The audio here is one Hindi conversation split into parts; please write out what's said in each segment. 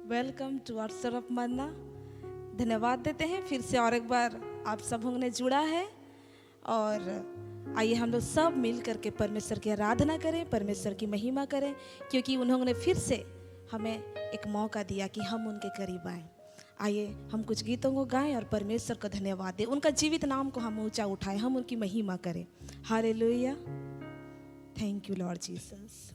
वेलकम टू आवर सरफ मन्ना। धन्यवाद देते हैं फिर से और एक बार आप सब ने जुड़ा है। और आइए हम लोग सब मिल करके परमेश्वर की आराधना करें, परमेश्वर की महिमा करें, क्योंकि उन्होंने फिर से हमें एक मौका दिया कि हम उनके करीब आएँ। आइए हम कुछ गीतों को गाएं और परमेश्वर को धन्यवाद दें, उनका जीवित नाम को हम ऊंचा उठाएं, हम उनकी महिमा करें। Hallelujah, thank you Lord Jesus.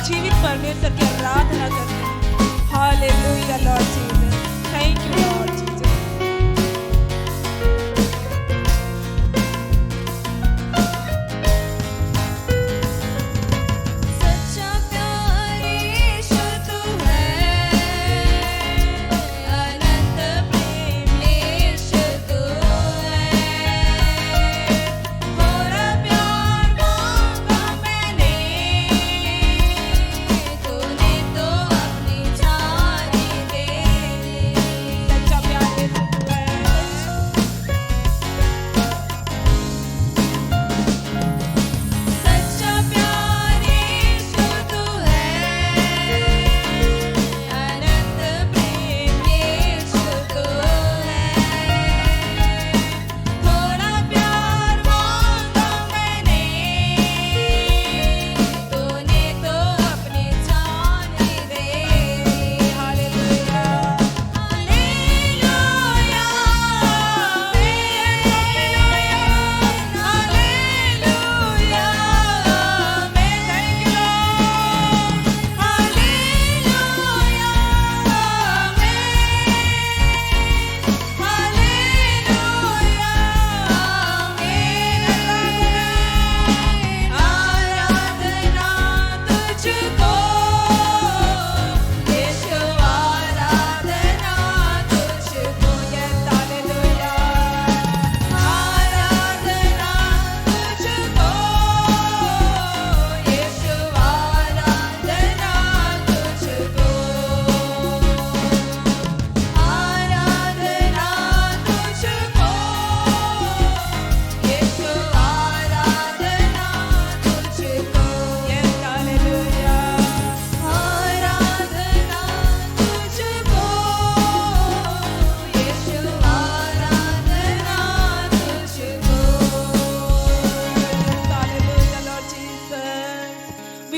जीवित परमेश्वर की आराधना करते हैं। Hallelujah Lord Jesus, thank you Lord Jesus.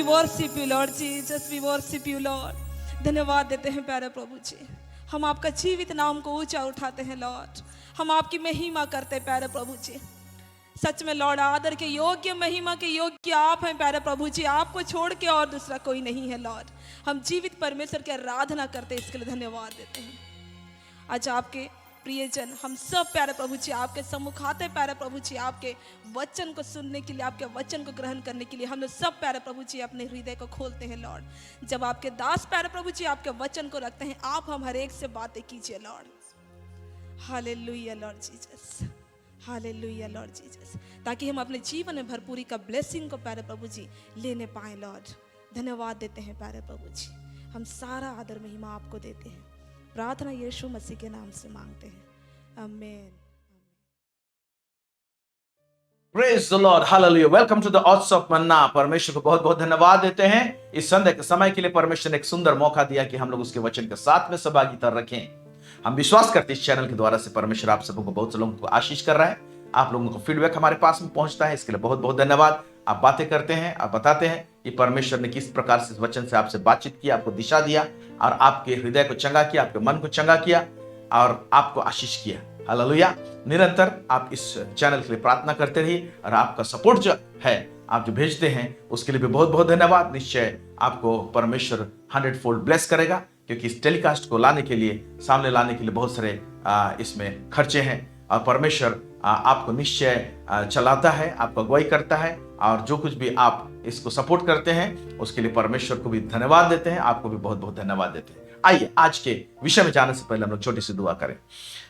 Worship you Lord Jesus, we worship you Lord. धन्यवाद देते हैं प्यारे प्रभु जी, हम आपका जीवित नाम को ऊंचा उठाते हैं लॉर्ड, हम आपकी महिमा करते हैं प्यारे प्रभु जी। सच में लॉर्ड आदर के योग्य, महिमा के योग्य आप हैं प्यारे प्रभु जी। आपको छोड़ के और दूसरा कोई नहीं है लॉर्ड। हम जीवित परमेश्वर की आराधना करते हैं, इसके लिए धन्यवाद देते हैं। आज आपके प्रियजन हम सब प्यारे प्रभु जी आपके सम्मुख आते हैं प्यारे प्रभु जी, आपके वचन को सुनने के लिए, आपके वचन को ग्रहण करने के लिए हम लोग सब प्यारे प्रभु जी अपने हृदय को खोलते हैं लॉर्ड। जब आपके दास प्यारे प्रभु जी आपके वचन को रखते हैं, आप हम हर एक से बातें कीजिए Lord. Hallelujah Lord Jesus, hallelujah Lord Jesus, ताकि हम अपने जीवन में भरपूरी का ब्लेसिंग को प्यारे प्रभु जी लेने पाए लॉर्ड। धन्यवाद देते हैं प्यारे प्रभु जी, हम सारा आदर महिमा आपको देते हैं। प्रार्थना यीशु मसीह के नाम से मांगते हैं, आमीन। Praise the Lord, hallelujah. Welcome to the Odds of Manna. परमेश्वर को बहुत बहुत धन्यवाद देते हैं इस संध्या के समय के लिए। परमेश्वर ने एक सुंदर मौका दिया कि हम लोग उसके वचन के साथ में सहभागिता रखें। हम विश्वास करते हैं इस चैनल के द्वारा से परमेश्वर आप सबको बहुत से लोगों को आशीष कर रहा है। आप लोगों को फीडबैक हमारे पास में पहुंचता है, इसके लिए बहुत बहुत धन्यवाद। आप बातें करते हैं, आप बताते हैं कि परमेश्वर ने किस प्रकार से इस वचन से आपसे बातचीत किया, आपको दिशा दिया और आपके हृदय को चंगा किया, आपके मन को चंगा किया और आपको आशीष किया। हालेलुया। निरंतर आप इस चैनल के लिए प्रार्थना करते रहिए और आपका सपोर्ट जो है, आप जो भेजते हैं, उसके लिए भी बहुत बहुत धन्यवाद। निश्चय आपको परमेश्वर 100-fold ब्लेस करेगा, क्योंकि इस टेलीकास्ट को लाने के लिए, सामने लाने के लिए बहुत सारे इसमें खर्चे हैं और परमेश्वर आपको निश्चय चलाता है, आपको अगुवाई करता है और जो कुछ भी आप इसको सपोर्ट करते हैं उसके लिए परमेश्वर को भी धन्यवाद देते हैं, आपको भी बहुत बहुत धन्यवाद देते हैं। आइए आज के विषय में जाने से पहले हम लोग छोटी सी दुआ करें।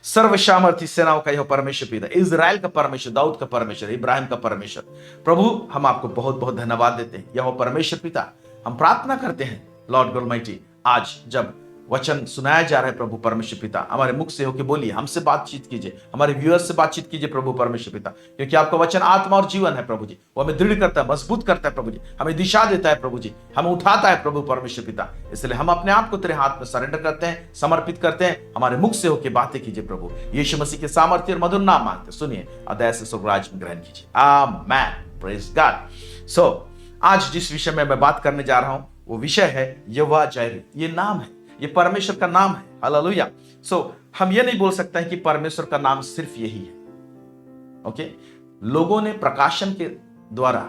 सर्वसामर्थी सेनाओं का यह परमेश्वर पिता, इजराइल का परमेश्वर, दाऊद का परमेश्वर, इब्राहिम का परमेश्वर, प्रभु हम आपको बहुत बहुत धन्यवाद देते हैं। यह परमेश्वर पिता, हम प्रार्थना करते हैं लॉर्ड गॉड ऑलमाइटी, आज जब वचन सुनाया जा रहा है प्रभु परमेश्वर पिता, हमारे मुख से होके बोलिए, हमसे बातचीत कीजिए, हमारे व्यूअर्स से बातचीत कीजिए प्रभु परमेश्वर पिता, क्योंकि आपका वचन आत्मा और जीवन है प्रभु जी। वो हमें दृढ़ करता है, मजबूत करता है प्रभु जी, हमें दिशा देता है प्रभु जी, हमें उठाता है प्रभु परमेश्वर पिता। इसलिए हम अपने आप को तेरे हाथ में सरेंडर करते हैं, समर्पित करते हैं। हमारे मुख से होके बातें कीजिए प्रभु, यीशु मसीह के सामर्थ्य और मधुर नाम मांगते सुनिए और दया से स्वर्गराज में ग्रहण कीजिए, आमीन। Praise God. सो आज जिस विषय में मैं बात करने जा रहा हूं वो विषय है यहोवा जायरे। ये नाम है, ये परमेश्वर का नाम है। हालेलुया। सो हम ये नहीं बोल सकते हैं कि परमेश्वर का नाम सिर्फ यही है। ओके, लोगों ने प्रकाशन के द्वारा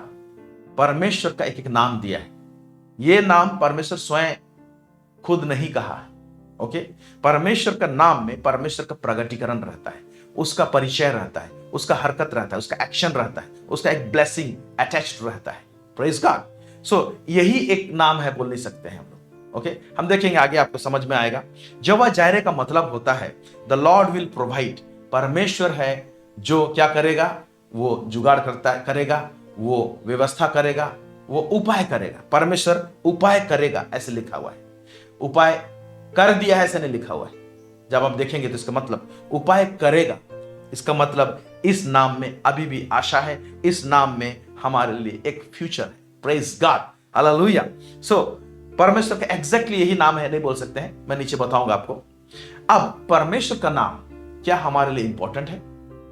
परमेश्वर का एक एक नाम दिया है। ये नाम परमेश्वर स्वयं खुद नहीं कहा है। ओके, परमेश्वर का नाम में परमेश्वर का प्रगटीकरण रहता है, उसका परिचय रहता है, उसका हरकत रहता है, उसका एक्शन रहता है, उसका एक ब्लेसिंग अटैच्ड रहता है। Praise God. सो यही एक नाम है, बोल नहीं सकते हैं हम लोग। ओके, हम देखेंगे आगे, आपको समझ में आएगा। यहोवा जायरे का मतलब होता है द लॉर्ड विल प्रोवाइड। परमेश्वर है जो क्या करेगा, वो जुगाड़ करेगा, वो व्यवस्था करेगा, वो उपाय करेगा। परमेश्वर उपाय करेगा ऐसे लिखा हुआ है, उपाय कर दिया है ऐसे नहीं लिखा हुआ है। जब आप देखेंगे तो इसका मतलब उपाय करेगा, इसका मतलब इस नाम में अभी भी आशा है, इस नाम में हमारे लिए एक फ्यूचर है। Praise God, hallelujah. सो परमेश्वर का एग्जैक्टली यही नाम है, नहीं बोल सकते हैं, मैं नीचे बताऊंगा आपको। अब परमेश्वर का नाम क्या हमारे लिए इंपॉर्टेंट है,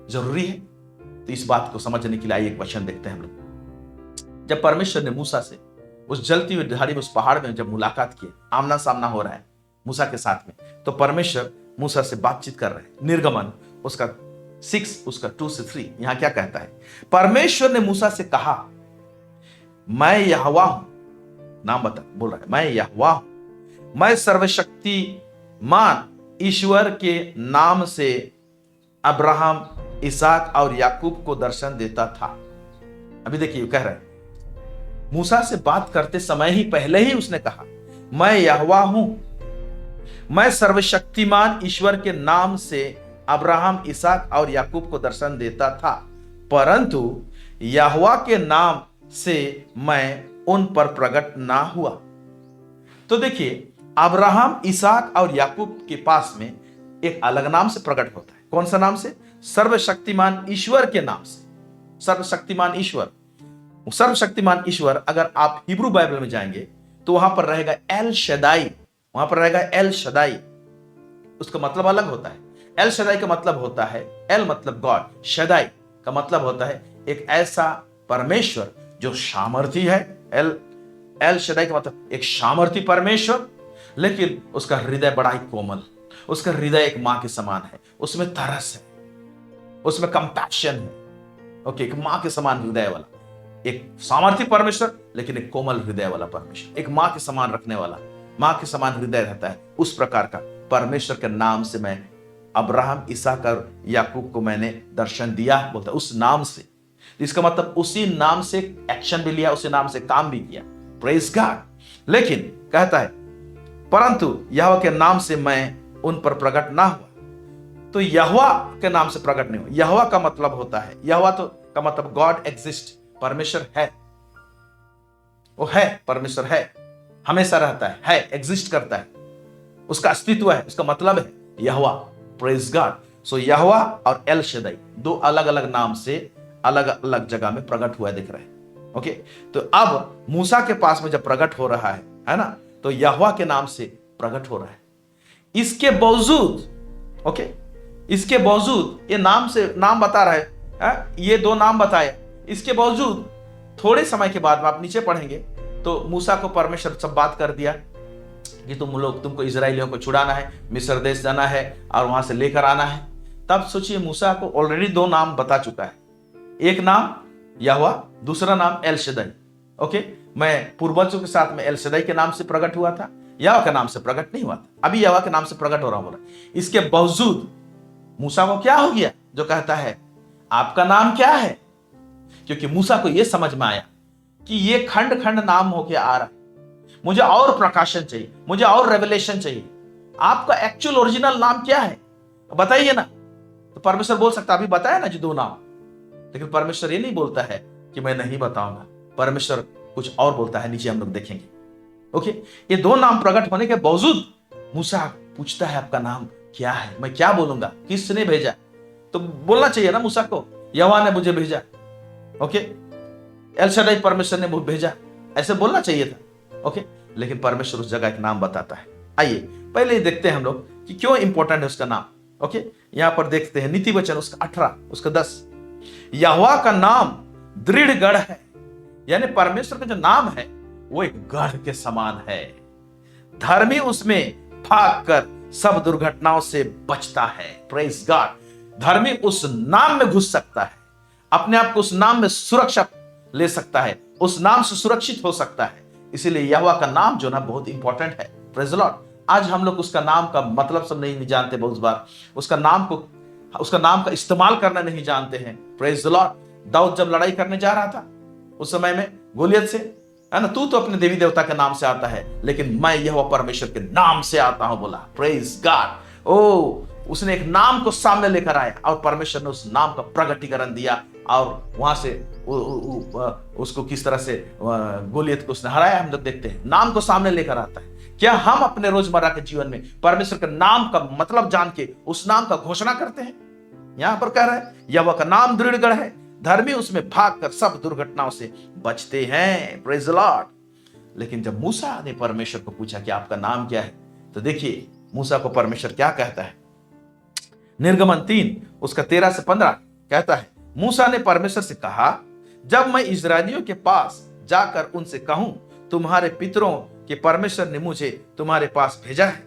जरूरी है? तो इस बात को समझने के लिए आइए एक वचन देखते हैं हम लोग। जब परमेश्वर ने मूसा से उस जलती हुई झाड़ी में, उस पहाड़ में जब मुलाकात की, आमना सामना हो रहा है मूसा के साथ में, तो परमेश्वर मूसा से बातचीत कर रहे हैं। निर्गमन उसका 6 उसका 2 से 3 यहां क्या कहता है? परमेश्वर ने मूसा से कहा, मैं यहोवा हूं। नाम बता, बोल रहा है, मैं यहोवा हूं। मैं सर्वशक्तिमान ईश्वर के नाम से अब्राहम, इसहाक और याकूब को दर्शन देता था। अभी देखिए कह रहा है, मूसा से बात करते समय ही पहले ही उसने कहा, मैं यहोवा हूं। मैं सर्वशक्तिमान ईश्वर के नाम से अब्राहम, इसहाक और याकूब को दर्शन देता था, परंतु यहोवा के नाम से मैं उन पर प्रकट ना हुआ। तो देखिए, अब्राहम, इसहाक और याकूब के पास में एक अलग नाम से प्रकट होता है। कौन सा नाम से? सर्वशक्तिमान ईश्वर के नाम से। सर्वशक्तिमान ईश्वर, सर्वशक्तिमान ईश्वर, अगर आप हिब्रू बाइबल में जाएंगे तो वहां पर रहेगा एल शदाई, वहां पर रहेगा एल शदाई। उसका मतलब अलग होता है। एल शदाई का मतलब होता है, एल मतलब गॉड, शदाई का मतलब होता है एक ऐसा परमेश्वर जो सामर्थी है। एल शदाई का मतलब एक सामर्थी परमेश्वर, लेकिन उसका हृदय बड़ा ही कोमल, उसका हृदय एक मां के समान है, उसमें तरस है, उसमें कंपैशन है। ओके, एक माँ के समान हृदय वाला, एक सामर्थ्य परमेश्वर लेकिन एक कोमल हृदय वाला परमेश्वर, एक माँ के समान रखने वाला, माँ के समान हृदय रहता है, उस प्रकार का परमेश्वर के नाम से मैं अब्राहम, इसहाक और याकूब को मैंने दर्शन दिया, बोलता है उस नाम से। इसका मतलब उसी नाम से एक्शन भी लिया, उसी नाम से काम भी किया। Praise God. लेकिन कहता है परंतु यहोवा के नाम से मैं उन पर प्रकट ना हुआ। तो यहोवा के नाम से प्रकट नहीं हुआ। यहोवा का मतलब होता है, यहोवा तो का मतलब गॉड एग्जिस्ट, परमेश्वर है, वो है, परमेश्वर है, हमेशा रहता है, एग्जिस्ट करता है, उसका अस्तित्व है, उसका मतलब है यहोवा। Praise God. सो यहोवा और एल शदाई दो अलग अलग नाम से अलग अलग जगह में प्रकट हुआ दिख रहे हैं। ओके, तो अब मूसा के पास में जब प्रकट हो रहा है ना, तो यहोवा के नाम से प्रकट हो रहा है। इसके बावजूद, ओके, इसके बावजूद ये नाम से नाम बता रहा है, ये दो नाम बताए, इसके बावजूद थोड़े समय के बाद में आप नीचे पढ़ेंगे तो मूसा को परमेश्वर सब बात कर दिया कि तुमको इजराइलियों को छुड़ाना है, मिस्र देश जाना है और वहां से लेकर आना है। तब सोचिए मूसा को ऑलरेडी दो नाम बता चुका है, एक नाम यहोवा, दूसरा नाम एल शदाई। ओके, मैं पूर्वजों के साथ में एल शदाई के नाम से प्रकट हुआ था, यहोवा के नाम से प्रकट नहीं हुआ था, अभी यहोवा के नाम से प्रकट हो रहा हूं। इसके बावजूद मूसा को क्या हो गया जो कहता है आपका नाम क्या है? क्योंकि मूसा को यह समझ में आया कि ये खंड खंड नाम होके आ रहा है, मुझे और प्रकाशन चाहिए, मुझे और रेवलेशन चाहिए। आपका एक्चुअल ओरिजिनल नाम क्या है बताइए ना। तो परमेश्वर बोल सकता अभी बताया ना जी दो नाम, लेकिन परमेश्वर ये नहीं बोलता है कि मैं नहीं बताऊंगा। परमेश्वर कुछ और बोलता है, नीचे हम लोग देखेंगे। ओके, ये दो नाम प्रकट होने के बावजूद मूसा पूछता है आपका नाम क्या है, मैं क्या बोलूंगा, किसने भेजा? तो बोलना चाहिए ना मूसा को यहोवा ने मुझे भेजा। ओके, एल शदाई परमेश्वर ने मुझे भेजा, ऐसे बोलना चाहिए था। ओके, लेकिन परमेश्वर उस जगह एक नाम बताता है। आइए पहले देखते हैं हम लोग कि क्यों इंपॉर्टेंट है उसका नाम। ओके, यहां पर देखते हैं नीति वचन उसका 18 उसका 10, यहोवा का नाम दृढ़ गढ़ है, यानी परमेश्वर का जो नाम है वो एक गढ़ के समान है। धर्मी उसमें भाग कर सब दुर्घटनाओं से बचता है। Praise God. धर्मी उस नाम में घुस सकता है, अपने आप को उस नाम में सुरक्षा ले सकता है, उस नाम से सुरक्षित हो सकता है। इसीलिए यहोवा का नाम जो ना बहुत इंपॉर्टेंट है। Praise the Lord. आज हम लोग उसका नाम का मतलब सब नहीं जानते, बहुत बार उसका नाम का इस्तेमाल करना नहीं जानते हैं। Praise the Lord. दाऊद जब लड़ाई करने जा रहा था उस समय में गोलियत से, है ना, तू तो अपने देवी देवता के नाम से आता है, लेकिन मैं यहोवा परमेश्वर के नाम से आता हूं, बोला। Praise God. ओ, उसने एक नाम को सामने लेकर आया और परमेश्वर ने उस नाम का प्रगटीकरण दिया और वहां से उसको किस तरह से गोलियत को उसने हराया हम लोग देखते हैं। नाम को सामने लेकर आता है। क्या हम अपने रोजमर्रा के जीवन में परमेश्वर के नाम का मतलब जान के उस नाम का घोषणा करते हैं? यहां पर कह रहा है यहोवा का नाम दृढ़ गढ़ है, धर्मी उसमें भाग कर सब दुर्घटनाओं से बचते हैं। Praise the Lord. लेकिन जब मूसा ने परमेश्वर को पूछा कि आपका नाम क्या है, तो देखिए मूसा को परमेश्वर क्या कहता है। निर्गमन 3 उसका 13 से 15 कहता है, मूसा ने परमेश्वर से कहा, जब मैं इस्राएलियों के पास जाकर उनसे कहूं तुम्हारे पितरों के परमेश्वर ने मुझे तुम्हारे पास भेजा है,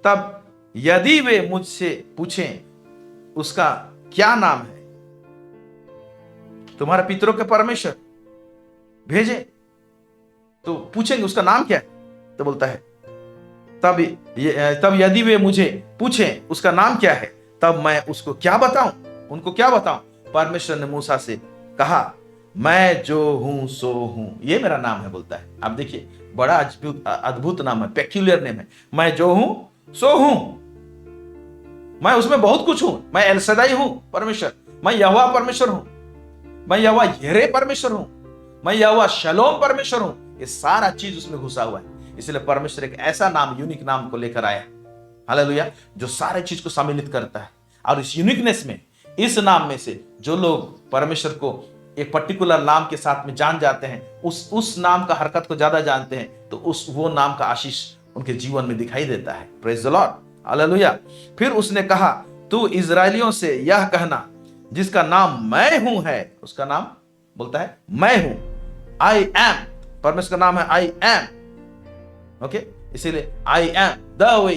तब यदि वे मुझसे पूछें उसका क्या नाम है, तुम्हारे पितरों के परमेश्वर भेजे तो पूछेंगे उसका नाम क्या है, तो बोलता है तब यदि वे मुझे पूछें उसका नाम क्या है, तब मैं उसको क्या बताऊं, उनको क्या बताऊं। परमेश्वर ने मूसा से कहा, मैं जो हूं सो हूं, ये मेरा नाम है, बोलता है। आप देखिए बड़ा अद्भुत नाम है, पेक्यूलियर नेम है। मैं जो हूं सो हूं, मैं उसमें बहुत कुछ हूं। मैं एल शदाई हूं परमेश्वर, मैं यहोवा परमेश्वर हूं, मैं यहोवा यिरे परमेश्वर हूं, मैं यहोवा शलोम परमेश्वर हूं। ये सारा चीज उसमें घुसा हुआ है। इसलिए परमेश्वर एक ऐसा नाम, यूनिक नाम को लेकर आया, हालेलुया, जो सारे चीज को सम्मिलित करता है। और इस यूनिकनेस में, इस नाम में से जो लोग परमेश्वर को एक पर्टिकुलर नाम के साथ में जान जाते हैं, उस नाम का हरकत को ज्यादा जानते हैं, तो वो नाम का आशीष उनके जीवन में दिखाई देता है। Praise the Lord, hallelujah. फिर उसने कहा, तू इजरायलियों से यह कहना, जिसका नाम मैं हूं है, उसका नाम बोलता है मैं हूं, आई एम। परमेश्वर का नाम है आई एम। ओके, इसीलिए I am the way,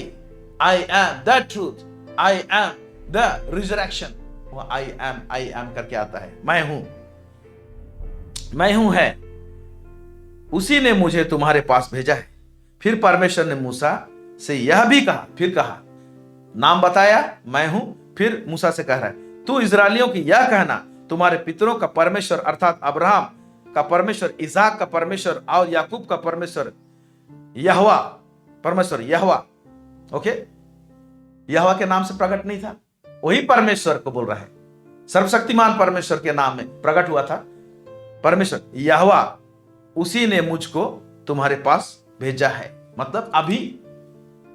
I am the truth, I am the resurrection. वो आई एम करके आता है, मैं हूं। मैं हूं है, उसी ने मुझे तुम्हारे पास भेजा है। फिर परमेश्वर ने मूसा से यह भी कहा, फिर कहा, नाम बताया मैं हूं, फिर मूसा से कह रहा है, तू इजरायलियों की यह कहना, तुम्हारे पितरों का परमेश्वर अर्थात अब्राहम का परमेश्वर, इसहाक का परमेश्वर और याकूब का परमेश्वर यहोवा, परमेश्वर यहोवा, ओके, यहोवा के नाम से प्रकट नहीं था, वही परमेश्वर को बोल रहा है, सर्वशक्तिमान परमेश्वर के नाम में प्रकट हुआ था परमेश्वर यहोवा, उसी ने मुझको तुम्हारे पास भेजा है। मतलब अभी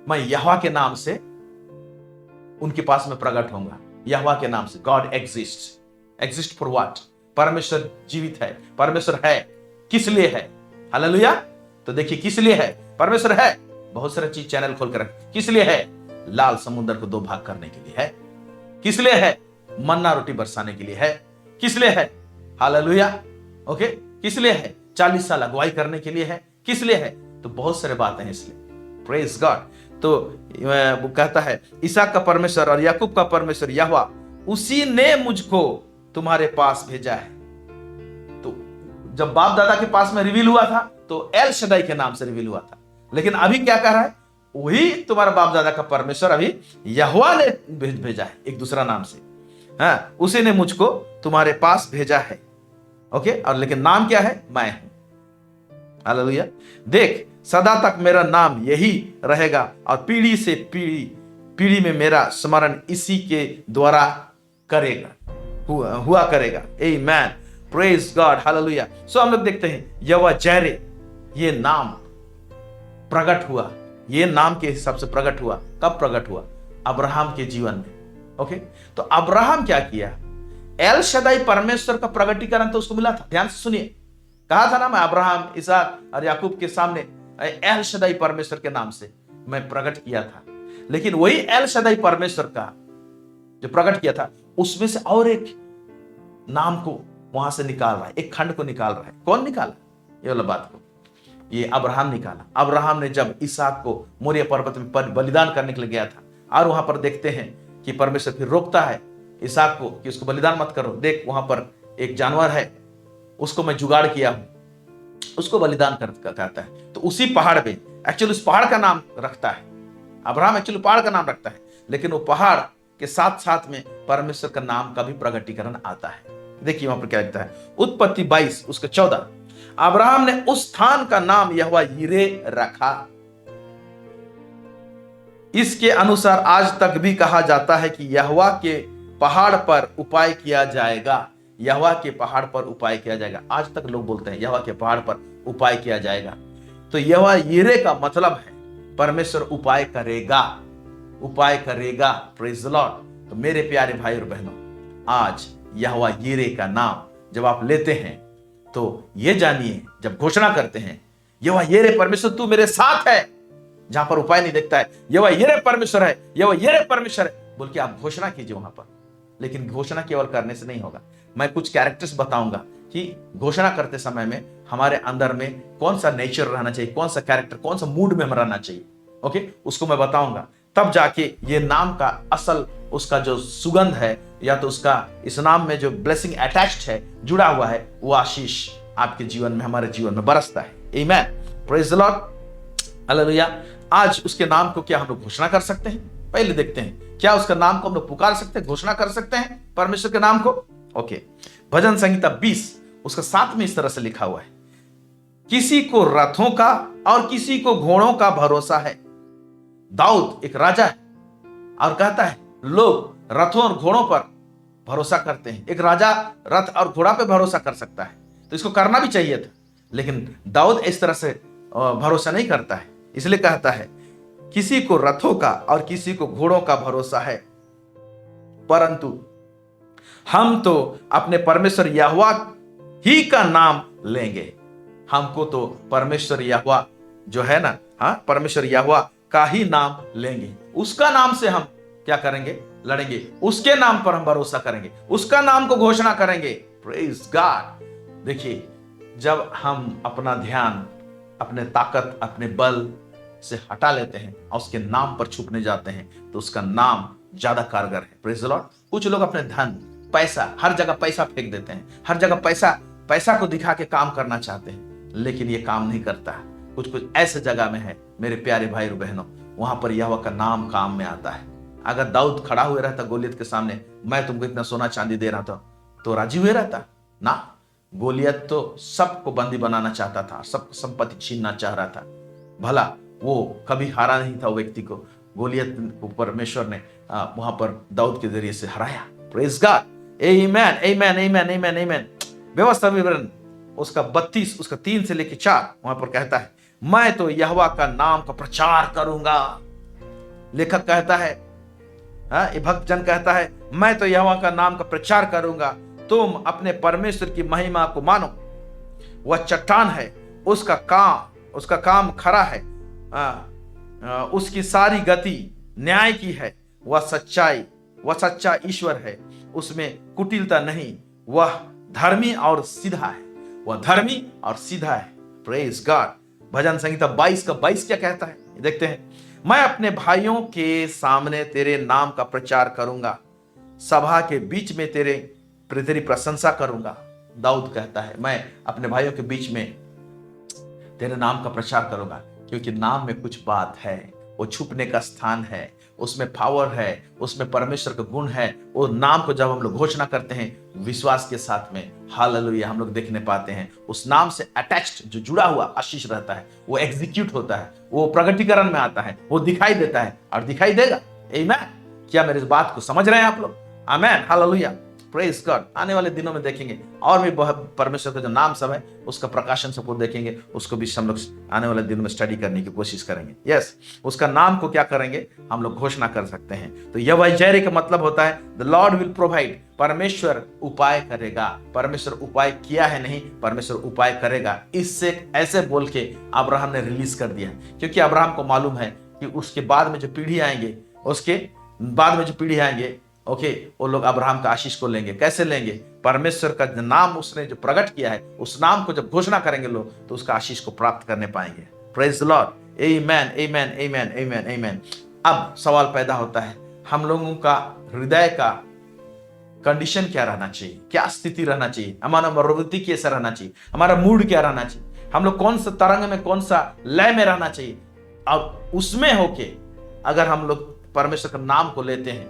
मैं यहोवा के नाम से उनके पास में प्रकट होऊंगा, यहोवा के नाम से। God exist for what? परमेश्वर जीवित है, परमेश्वर है, किस लिए है? हालेलुया। तो देखिए किस लिए है परमेश्वर है, बहुत सारे चीज चैनल खोल कर किस लिए है? लाल समुद्र को 2 भाग करने के लिए है। किस लिए है? मन्ना रोटी बरसाने के लिए है। किस लिए है? Hallelujah, okay. किस लिए है? 40 साल अगुवाई करने के लिए है। किस लिए है? तो बहुत सारे बातें हैं इसलिए, प्रेज गॉड। तो वो कहता है इसहाक का परमेश्वर और याकूब का परमेश्वर यहोवा, उसी ने मुझको तुम्हारे पास भेजा है। तो जब बाप दादा के पास में रिवील हुआ था तो एल शदाई के नाम से रिवील हुआ था, लेकिन अभी क्या कह रहा है? वही तुम्हारा बाप दादा का परमेश्वर अभी यहोवा ने भेजा है, एक दूसरा नाम से। हाँ, उसी ने मुझको तुम्हारे पास भेजा है, ओके। और लेकिन नाम क्या है? मैं हूं। हालेलुया। देख, सदा तक मेरा नाम यही रहेगा और पीढ़ी से पीढ़ी में मेरा स्मरण इसी के द्वारा करेगा, हुआ करेगा। आमेन, प्रेज गॉड, हालेलुया। सो हम लोग देखते हैं यहोवा जैरे, ये नाम प्रकट हुआ, ये नाम के हिसाब से प्रकट हुआ। कब प्रकट हुआ? अब्राहम के जीवन में, ओके। तो अब्राहम क्या किया? एल शदाई परमेश्वर का प्रकटीकरण तो उसको मिला था। ध्यान से सुनिए, कहा था ना, मैं अब्राहम, इसहाक और याकूब के सामने एल शदाई परमेश्वर के नाम से मैं प्रकट किया था। लेकिन वही एल शदाई परमेश्वर का जो प्रकट किया था, उसमें से और एक नाम को वहां से निकाल रहा है, एक खंड को निकाल रहा है। कौन निकाला ये वाला बात को? ये अब्राहम निकाला। अब्राहम ने जब इसहाक को मोरिया पर्वत में बलिदान करने के लिए गया था, और वहां पर देखते हैं कि परमेश्वर फिर रोकता है इसहाक को कि उसको बलिदान मत करो, देख वहां पर एक जानवर है, उसको मैं जुगाड़ किया हूं, उसको बलिदान करता है। तो उसी पहाड़ पे, एक्चुअली उस पहाड़ का नाम रखता है अब्राहम, एक्चुअली पहाड़ का नाम रखता है, लेकिन वो पहाड़ के साथ साथ में परमेश्वर का नाम का भी प्रकटीकरण आता है। देखिए वहां पर क्या लिखता है, उत्पत्ति 22 उसका 14, अब्राहम ने उस स्थान का नाम यहोवा यिरे रखा। इसके अनुसार आज तक भी कहा जाता है कि यहोवा के पहाड़ पर उपाय किया जाएगा। यहोवा के पहाड़ पर उपाय किया जाएगा। आज तक लोग बोलते हैं यहोवा के पहाड़ पर उपाय किया जाएगा। तो यहोवा यिरे का मतलब है परमेश्वर उपाय करेगा, उपाय करेगा। Praise the Lord. तो मेरे प्यारे भाई और बहनों, आज यहोवा यिरे का नाम जब आप लेते हैं तो ये जानिए, जब घोषणा करते हैं यहोवा यिरे परमेश्वर तू मेरे साथ है, जहां पर उपाय नहीं दिखता है, यहोवा यिरे परमेश्वर है, यहोवा यिरे परमेश्वर है बोल के आप घोषणा कीजिए वहां पर। लेकिन घोषणा केवल करने से नहीं होगा। मैं कुछ कैरेक्टर्स बताऊंगा कि घोषणा करते समय में हमारे अंदर में कौन सा नेचर रहना चाहिए, कौन सा कैरेक्टर, कौन सा मूड में हम रहना चाहिए, ओके, उसको मैं बताऊंगा। तब जाके ये नाम का असल उसका जो सुगंध है, या तो उसका इस नाम में जो ब्लेसिंग अटैच्ड है, जुड़ा हुआ है, वो आशीष आपके जीवन में, हमारे जीवन में बरसता है। आमेन, प्रेज द लॉर्ड, हालेलुया। आज उसके नाम को क्या हम लोग घोषणा कर सकते हैं? पहले देखते हैं, क्या उसका नाम को हम लोग पुकार सकते हैं, घोषणा कर सकते हैं परमेश्वर के नाम को? ओके, भजन संहिता 20 उसका 7 में इस तरह से लिखा हुआ है, किसी को रथों का और किसी को घोड़ों का भरोसा है। दाऊद एक राजा है और कहता है लोग रथों और घोड़ों पर भरोसा करते हैं। एक राजा रथ और घोड़ा पे भरोसा कर सकता है, तो इसको करना भी चाहिए था, लेकिन दाऊद इस तरह से भरोसा नहीं करता है। इसलिए कहता है किसी को रथों का और किसी को घोड़ों का भरोसा है, परंतु हम तो अपने परमेश्वर यहोवा ही का नाम लेंगे। हमको तो परमेश्वर यहोवा जो है ना, हाँ, परमेश्वर यहोवा का ही नाम लेंगे। उसका नाम से हम क्या करेंगे? लड़ेंगे। उसके नाम पर हम भरोसा करेंगे, उसका नाम को घोषणा करेंगे। Praise God. देखिए, जब हम अपना ध्यान, अपने ताकत, अपने बल से हटा लेते हैं और उसके नाम पर छुपने जाते हैं, तो उसका नाम ज्यादा कारगर है। Praise the Lord. कुछ लोग अपने धन, पैसा, हर जगह पैसा फेंक देते हैं, हर जगह पैसा पैसा को दिखा के काम करना चाहते हैं, लेकिन ये काम नहीं करता। कुछ कुछ ऐसे जगह में है मेरे प्यारे भाई और बहनों, वहां पर यहोवा का नाम काम में आता है। अगर दाऊद खड़ा हुए रहता गोलियत के सामने, मैं तुमको इतना सोना चांदी दे रहा था, तो राजी हुए रहता ना। गोलियत तो सबको बंदी बनाना चाहता था, सबको संपत्ति छीनना चाह रहा था। भला वो कभी हारा नहीं था। वो व्यक्ति को, गोलियत को परमेश्वर ने वहां पर दाऊद के जरिए से हराया। प्रेज गॉड, आमेन आमेन आमेन आमेन आमेन। व्यवस्था विवरण उसका 32 उसका 3 से लेकर 4 वहां पर कहता है, मैं तो यहोवा का नाम का प्रचार करूंगा। लेखक कहता है, ये भक्त जन कहता है, मैं तो यहोवा का नाम का प्रचार करूंगा। तुम अपने परमेश्वर की महिमा को मानो। वह चट्टान है, उसका काम खरा है, उसकी सारी गति न्याय की है। वह सच्चा ईश्वर है, उसमें कुटिलता नहीं। वह धर्मी और सीधा है। Praise God. भजन संहिता 22 का 22 क्या कहता है, देखते हैं। मैं अपने भाइयों के सामने तेरे नाम का प्रचार करूंगा, सभा के बीच में तेरी प्रशंसा करूंगा। दाऊद कहता है, मैं अपने भाइयों के बीच में तेरे नाम का प्रचार करूंगा, क्योंकि नाम में कुछ बात है। वो छुपने का स्थान है, उसमें पावर है, उसमें परमेश्वर का गुण है। वो नाम को जब हम लोग घोषणा करते हैं विश्वास के साथ में, हालेलुया, हम लोग देखने पाते हैं उस नाम से अटैच्ड जो जुड़ा हुआ आशीष रहता है, वो एग्जीक्यूट होता है, वो प्रगटीकरण में आता है, वो दिखाई देता है और दिखाई देगा। आमीन। क्या मेरी इस बात को समझ रहे हैं आप लोग? आमीन, हालेलुया, प्रेज गॉड। आने वाले दिनों में देखेंगे और भी बहुत परमेश्वर का जो नाम सब है उसका प्रकाशन सबको देखेंगे, उसको भी हम लोग आने वाले दिनों में स्टडी करने की कोशिश करेंगे। यस, उसका नाम को क्या करेंगे, हम लोग घोषणा कर सकते हैं। तो यहोवा जैरे का मतलब होता है द लॉर्ड विल प्रोवाइड। परमेश्वर उपाय करेगा। परमेश्वर उपाय किया है नहीं, परमेश्वर उपाय करेगा। इससे ऐसे बोल के अब्राहम ने रिलीज कर दिया, क्योंकि अब्राहम को मालूम है कि उसके बाद में जो पीढ़ी आएंगे, ओके, वो लोग अब्राहम का आशीष को लेंगे। कैसे लेंगे? परमेश्वर का नाम उसने जो प्रकट किया है, उस नाम को जब घोषणा करेंगे लोग, तो उसका आशीष को प्राप्त करने पाएंगे। Praise the Lord, amen amen amen amen आमेन। अब सवाल पैदा होता है, हम लोगों का हृदय का कंडीशन क्या रहना चाहिए, क्या स्थिति रहना चाहिए, हमारा प्रवृत्ति कैसा रहना चाहिए, हमारा मूड क्या रहना चाहिए, हम लोग कौन सा तरंग में, कौन सा लय में रहना चाहिए। और उसमें होके अगर हम लोग परमेश्वर का नाम को लेते हैं,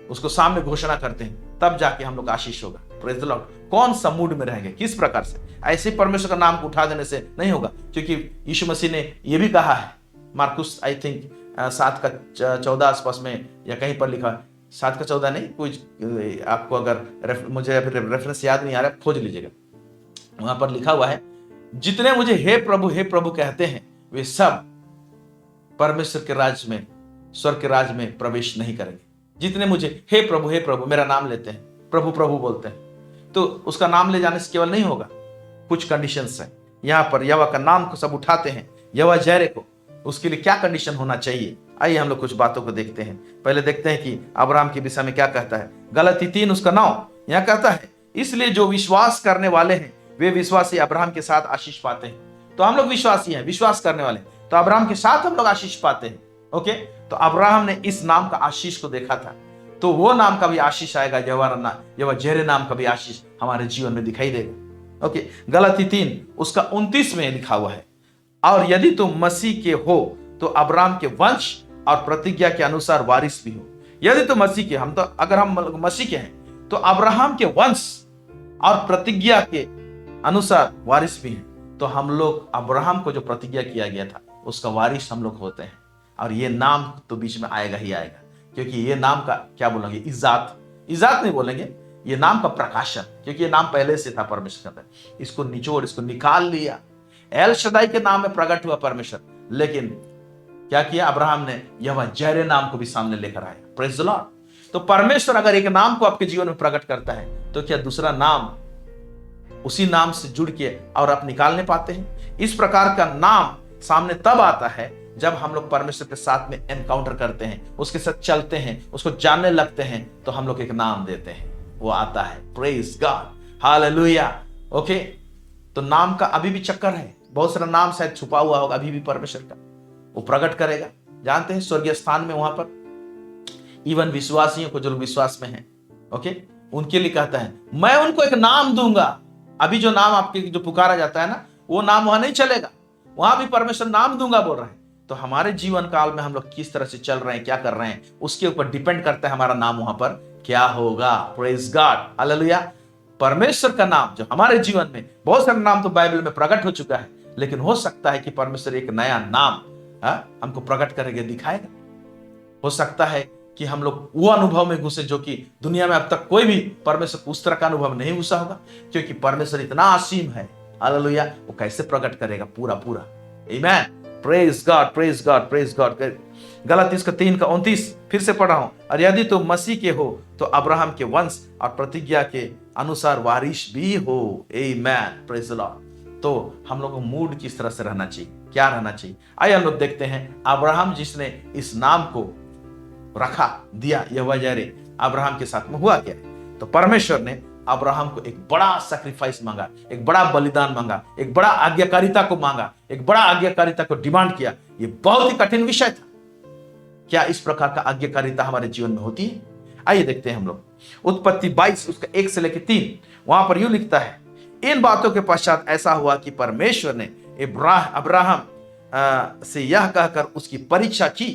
उसको सामने घोषणा करते हैं, तब जाके हम लोग आशीष होगा। Praise the Lord. कौन सा मूड में रहेंगे, किस प्रकार से, ऐसे परमेश्वर का नाम को उठा देने से नहीं होगा, क्योंकि यीशु मसीह ने यह भी कहा है, मार्कुस आई थिंक 7 का 14 आसपास में, या कहीं पर लिखा, 7 का 14 नहीं, कुछ आपको अगर मुझे अभी रेफरेंस याद नहीं आ रहा, खोज लीजिएगा। वहां पर लिखा हुआ है, जितने मुझे हे प्रभु कहते हैं, वे सब परमेश्वर के राज्य में, स्वर्ग के राज्य में प्रवेश नहीं करेंगे। जितने मुझे हे प्रभु मेरा नाम लेते हैं, प्रभु प्रभु बोलते हैं, तो उसका नाम ले जाने से केवल नहीं होगा, कुछ कंडीशंस हैं। यहाँ पर यहोवा का नाम को सब उठाते हैं, यहोवा जैरे को, उसके लिए क्या कंडीशन होना चाहिए। आइए हम लोग कुछ बातों को देखते हैं। पहले देखते हैं कि अब्राहम के विषय में क्या कहता है। गलती 3 उसका 9 यहाँ कहता है, इसलिए जो विश्वास करने वाले हैं वे विश्वासी अब्राहम के साथ आशीष पाते हैं। तो हम लोग विश्वासी हैं, विश्वास करने वाले, तो अब्राहम के साथ हम लोग आशीष पाते हैं। ओके, तो अब्राहम ने इस नाम का आशीष को देखा था, तो वो नाम का भी आशीष आएगा, यहोवा जैरे नाम का भी आशीष हमारे जीवन में दिखाई देगा। ओके, गलती 3 उसका 29 में लिखा हुआ है, और यदि तुम मसीह के हो तो अब्राहम के वंश और प्रतिज्ञा के अनुसार वारिस भी हो। यदि तो मसीह के, अगर हम मसीह के हैं, तो अब्राहम के वंश और प्रतिज्ञा के अनुसार वारिस भी हैं। तो हम लोग अब्राहम को जो प्रतिज्ञा किया गया था, उसका वारिस हम लोग होते हैं। और ये नाम तो बीच में आएगा ही आएगा, क्योंकि ये नाम का क्या बोलेंगे, इजात नहीं बोलेंगे, ये नाम का प्रकाशन, क्योंकि ये नाम पहले से था परमेश्वर का। इसको निचोड़, इसको निकाल लिया, एल शदाई के नाम में प्रकट हुआ परमेश्वर। लेकिन क्या किया अब्राहम ने, यहोवा जैरे नाम को भी सामने लेकर आया। Praise the Lord. तो परमेश्वर अगर एक नाम को आपके जीवन में प्रकट करता है, तो क्या दूसरा नाम उसी नाम से जुड़ के और आप निकालने पाते हैं? इस प्रकार का नाम सामने तब आता है जब हम लोग परमेश्वर के साथ में एनकाउंटर करते हैं, उसके साथ चलते हैं, उसको जानने लगते हैं, तो हम लोग एक नाम देते हैं, वो आता है। Praise God, hallelujah. ओके, तो नाम का अभी भी चक्कर है, बहुत सारा नाम शायद छुपा हुआ होगा अभी भी परमेश्वर का, वो प्रकट करेगा। जानते हैं स्वर्गीय स्थान में वहां पर इवन विश्वासियों को, जो लोग विश्वास में हैं, ओके, उनके लिए कहता है, मैं उनको एक नाम दूंगा अभी जो नाम आपके जो पुकारा जाता है ना, वो नाम वहां नहीं चलेगा, वहां भी परमेश्वर नाम दूंगा बोल रहे हैं। तो हमारे जीवन काल में हम लोग किस तरह से चल रहे हैं, क्या कर रहे हैं, उसके ऊपर डिपेंड करता है हमारा नाम वहां पर क्या होगा। Praise God, hallelujah. परमेश्वर का नाम जो हमारे जीवन में, बहुत सारे नाम तो बाइबल में प्रकट हो चुका है, लेकिन हो सकता है कि परमेश्वर एक नया नाम हमको प्रकट करके दिखाएगा। हो सकता है कि हम लोग वो अनुभव में घुसे जो कि दुनिया में अब तक कोई भी परमेश्वर को उस तरह का अनुभव नहीं घुसा होगा, क्योंकि परमेश्वर इतना असीम है। हालेलुया। वो कैसे प्रकट करेगा पूरा पूरा। आमीन। Praise God, praise God, praise God. गलातियों का 3:29 फिर से पढ़ रहा हूं। और यदि तुम मसीह के हो तो अब्राहम के वंश और प्रतिज्ञा के अनुसार वारिस भी हो। आमीन, प्रेज द लॉर्ड। तो हम लोग को मूड किस तरह से रहना चाहिए, क्या रहना चाहिए, आइए हम लोग देखते हैं। अब्राहम जिसने इस नाम को रखा दिया यहोवा जैरे, अब्राहम के साथ में हुआ क्या। तो परमेश्वर ने अब्राहम को एक बड़ा सैक्रिफाइस मांगा, एक बड़ा बलिदान मांगा, एक बड़ा आज्ञाकारिता को मांगा, एक बड़ा आज्ञाकारिता को डिमांड किया। ये बहुत ही कठिन विषय था। क्या इस प्रकार का आज्ञाकारिता हमारे जीवन में होती है? आइए देखते हैं हम लोग। उत्पत्ति 22 उसका 1 से लेकर 3, वहां पर यूं लिखता है, इन बातों के पश्चात ऐसा हुआ कि परमेश्वर ने अब्राहम से यह कहकर उसकी परीक्षा की,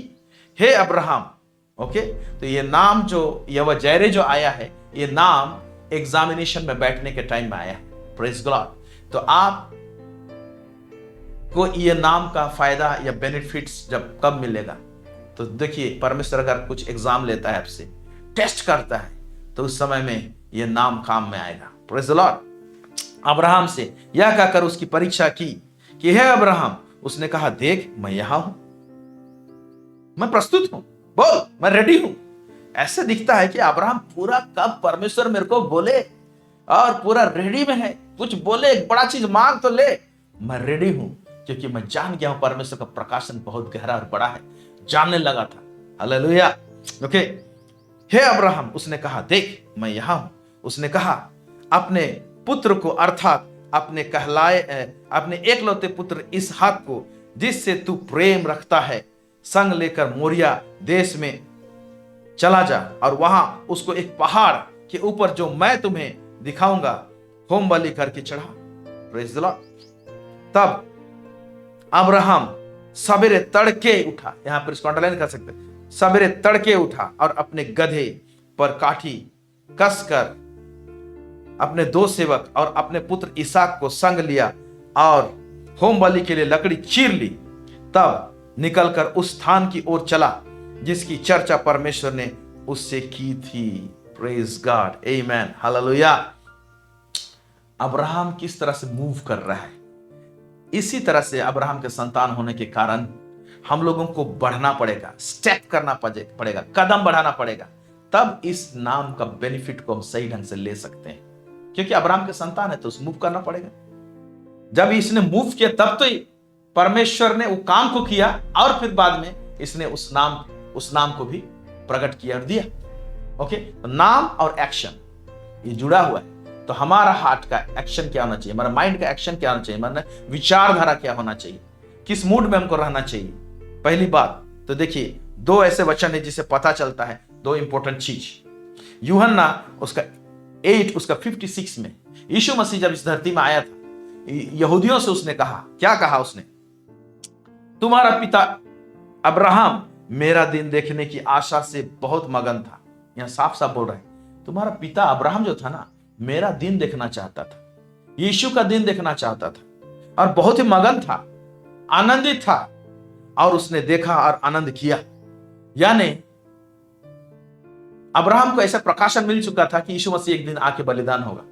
हे अब्राहम। ओके, तो ये नाम जो यहोवा जैरे जो आया है, ये नाम एग्जामिनेशन में बैठने के टाइम में आया है। Praise God. तो आप को ये नाम का फायदा या बेनिफिट्स जब कब मिलेगा, तो देखिए परमेश्वर अगर कुछ एग्जाम लेता है, आपसे टेस्ट करता है, तो उस समय में ये नाम काम में आएगा। Praise the Lord. अब्राहम से यह कहकर उसकी परीक्षा की कि हे अब्राहम। उसने कहा, देख मैं यहां हूं, मैं प्रस्तुत हूं, बोल मैं रेडी हूं। ऐसे दिखता है कि अब्राहम पूरा कब परमेश्वर मेरे को बोले और पूरा रेडी में है, कुछ बोले, एक बड़ा चीज मांग तो ले, मैं रेडी हूं, क्योंकि मैं जान गया हूं परमेश्वर का प्रकाशन बहुत गहरा और बड़ा है, जानने लगा था। हालेलुया। ओके, हे अब्राहम। उसने कहा, देख मैं यहां हूं। उसने कहा, अपने पुत्र को अर्थात अपने एकलौते पुत्र इसहाक को, जिससे तू प्रेम रखता है, संग लेकर मोरिया देश में चला जा और वहां उसको एक पहाड़ के ऊपर जो मैं तुम्हें दिखाऊंगा होम बलि करके चढ़ा। Praise the Lord. तब अब्राहम सवेरे तड़के उठा, यहां पर इसको अंडरलाइन कर सकते हैं, सवेरे तड़के उठा और अपने गधे पर काठी कसकर अपने 2 सेवक और अपने पुत्र इसहाक को संग लिया और होम बलि के लिए लकड़ी चीर ली। तब निकलकर उस स्थान की ओर चला जिसकी चर्चा परमेश्वर ने उससे की थी। प्रेज गॉड, आमेन, हालेलुया। अब्राहम किस तरह से मूव कर रहा है, इसी तरह से अब्राहम के संतान होने के कारण हम लोगों को बढ़ना पड़ेगा, स्टेप करना पड़ेगा, कदम बढ़ाना पड़ेगा, तब इस नाम का बेनिफिट को हम सही ढंग से ले सकते हैं। क्योंकि अब्राहम के संतान है तो उस मूव करना पड़ेगा। जब इसने मूव किया तब तो परमेश्वर ने वो काम को किया और फिर बाद में इसने उस नाम को भी प्रकट किया और दिया। ओके, नाम और एक्शन ये जुड़ा हुआ है। तो हमारा हार्ट का एक्शन क्या होना चाहिए, हमारा माइंड का एक्शन क्या होना चाहिए, हमारा विचारधारा क्या होना चाहिए, किस मूड में हमको रहना चाहिए। पहली बात तो देखिए, 2 ऐसे वचन है जिससे पता चलता है 2 इंपॉर्टेंट चीज। यूहन्ना उसका 8 उसका 56 में यीशु मसीह जब इस धरती में आया था, यहूदियों से उसने कहा, क्या कहा उसने, तुम्हारा पिता अब्राहम मेरा दिन देखने की आशा से बहुत मगन था। यहां साफ साफ बोल रहे हैं, तुम्हारा पिता अब्राहम जो था ना, मेरा दिन देखना चाहता था, यीशु का दिन देखना चाहता था और बहुत ही मगन था, आनंदित था, और उसने देखा और आनंद किया। यानी अब्राहम को ऐसा प्रकाशन मिल चुका था कि यीशु मसीह एक दिन आके बलिदान होगा,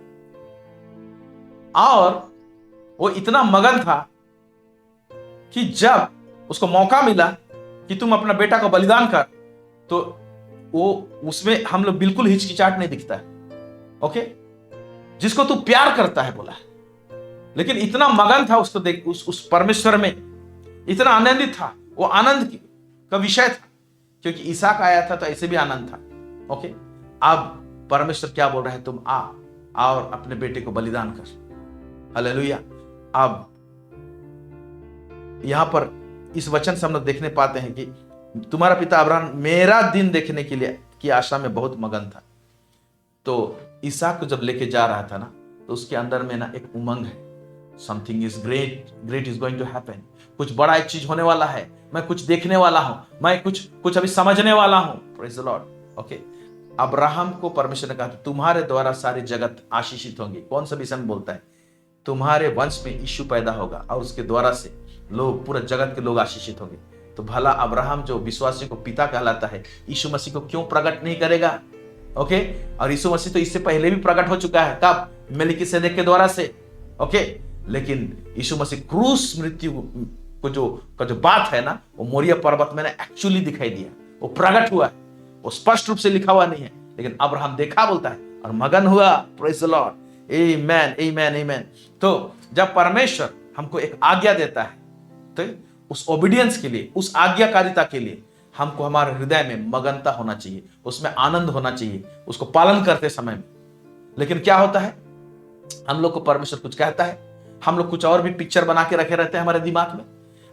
और वो इतना मगन था कि जब उसको मौका मिला कि तुम अपना बेटा को बलिदान कर, तो वो उसमें हम लोग बिल्कुल हिचकिचाहट नहीं दिखता है। ओके, जिसको तू प्यार करता है बोला है, लेकिन इतना मगन था उसको देख, उस परमेश्वर में इतना आनंदित था, वो आनंद का विषय था, क्योंकि इसहाक आया था तो ऐसे भी आनंद था। ओके, अब परमेश्वर क्या बोल रहा है, तुम आ और अपने बेटे को बलिदान कर। हालेलुया। अब यहां पर इस वचन से हम लोग देखने पाते हैं कि तुम्हारा पिता अब्राहम मेरा दिन देखने के लिए की आशा में बहुत मगन था। तो इसहाक को जब लेके जा रहा था ना, तो उसके अंदर में ना एक उमंग है। Something is great is going to happen. कुछ बड़ा एक चीज होने वाला है, मैं कुछ देखने वाला हूं, मैं कुछ अभी समझने वाला हूं। Praise the Lord. Okay, Abraham को परमेश्वर ने कहा तुम्हारे द्वारा सारी जगत आशीषित होंगी। कौन सा विषय में बोलता है? तुम्हारे वंश में यीशु पैदा होगा और उसके द्वारा से लोग, पूरा जगत के लोग आशीषित होंगे। तो भला अब्राहम जो विश्वासी को पिता कहलाता है, यीशु मसीह को क्यों प्रकट नहीं करेगा? ओके, और यीशु मसीह तो इससे पहले भी प्रकट हो चुका है। कब? मेलिकिसेदेक के द्वारा से। ओके, लेकिन यीशु मसीह क्रूस मृत्यु को जो बात है ना, वो मोरिया पर्वत में ना एक्चुअली दिखाई दिया, वो प्रकट हुआ है। वो स्पष्ट रूप से लिखा हुआ नहीं है, लेकिन अब्राहम देखा बोलता है और मगन हुआ। Praise the Lord. Amen, amen, amen. तो जब परमेश्वर हमको एक आज्ञा देता है, तो उस ओबीडियंस के लिए, उस आज्ञाकारिता के लिए हमको हमारे हृदय में मगनता होना चाहिए, उसमें आनंद होना चाहिए, उसको पालन करते समय में। लेकिन क्या होता है, हम लोग को परमेश्वर कुछ कहता है, हम लोग कुछ और भी पिक्चर बना के रखे रहते हैं हमारे दिमाग में,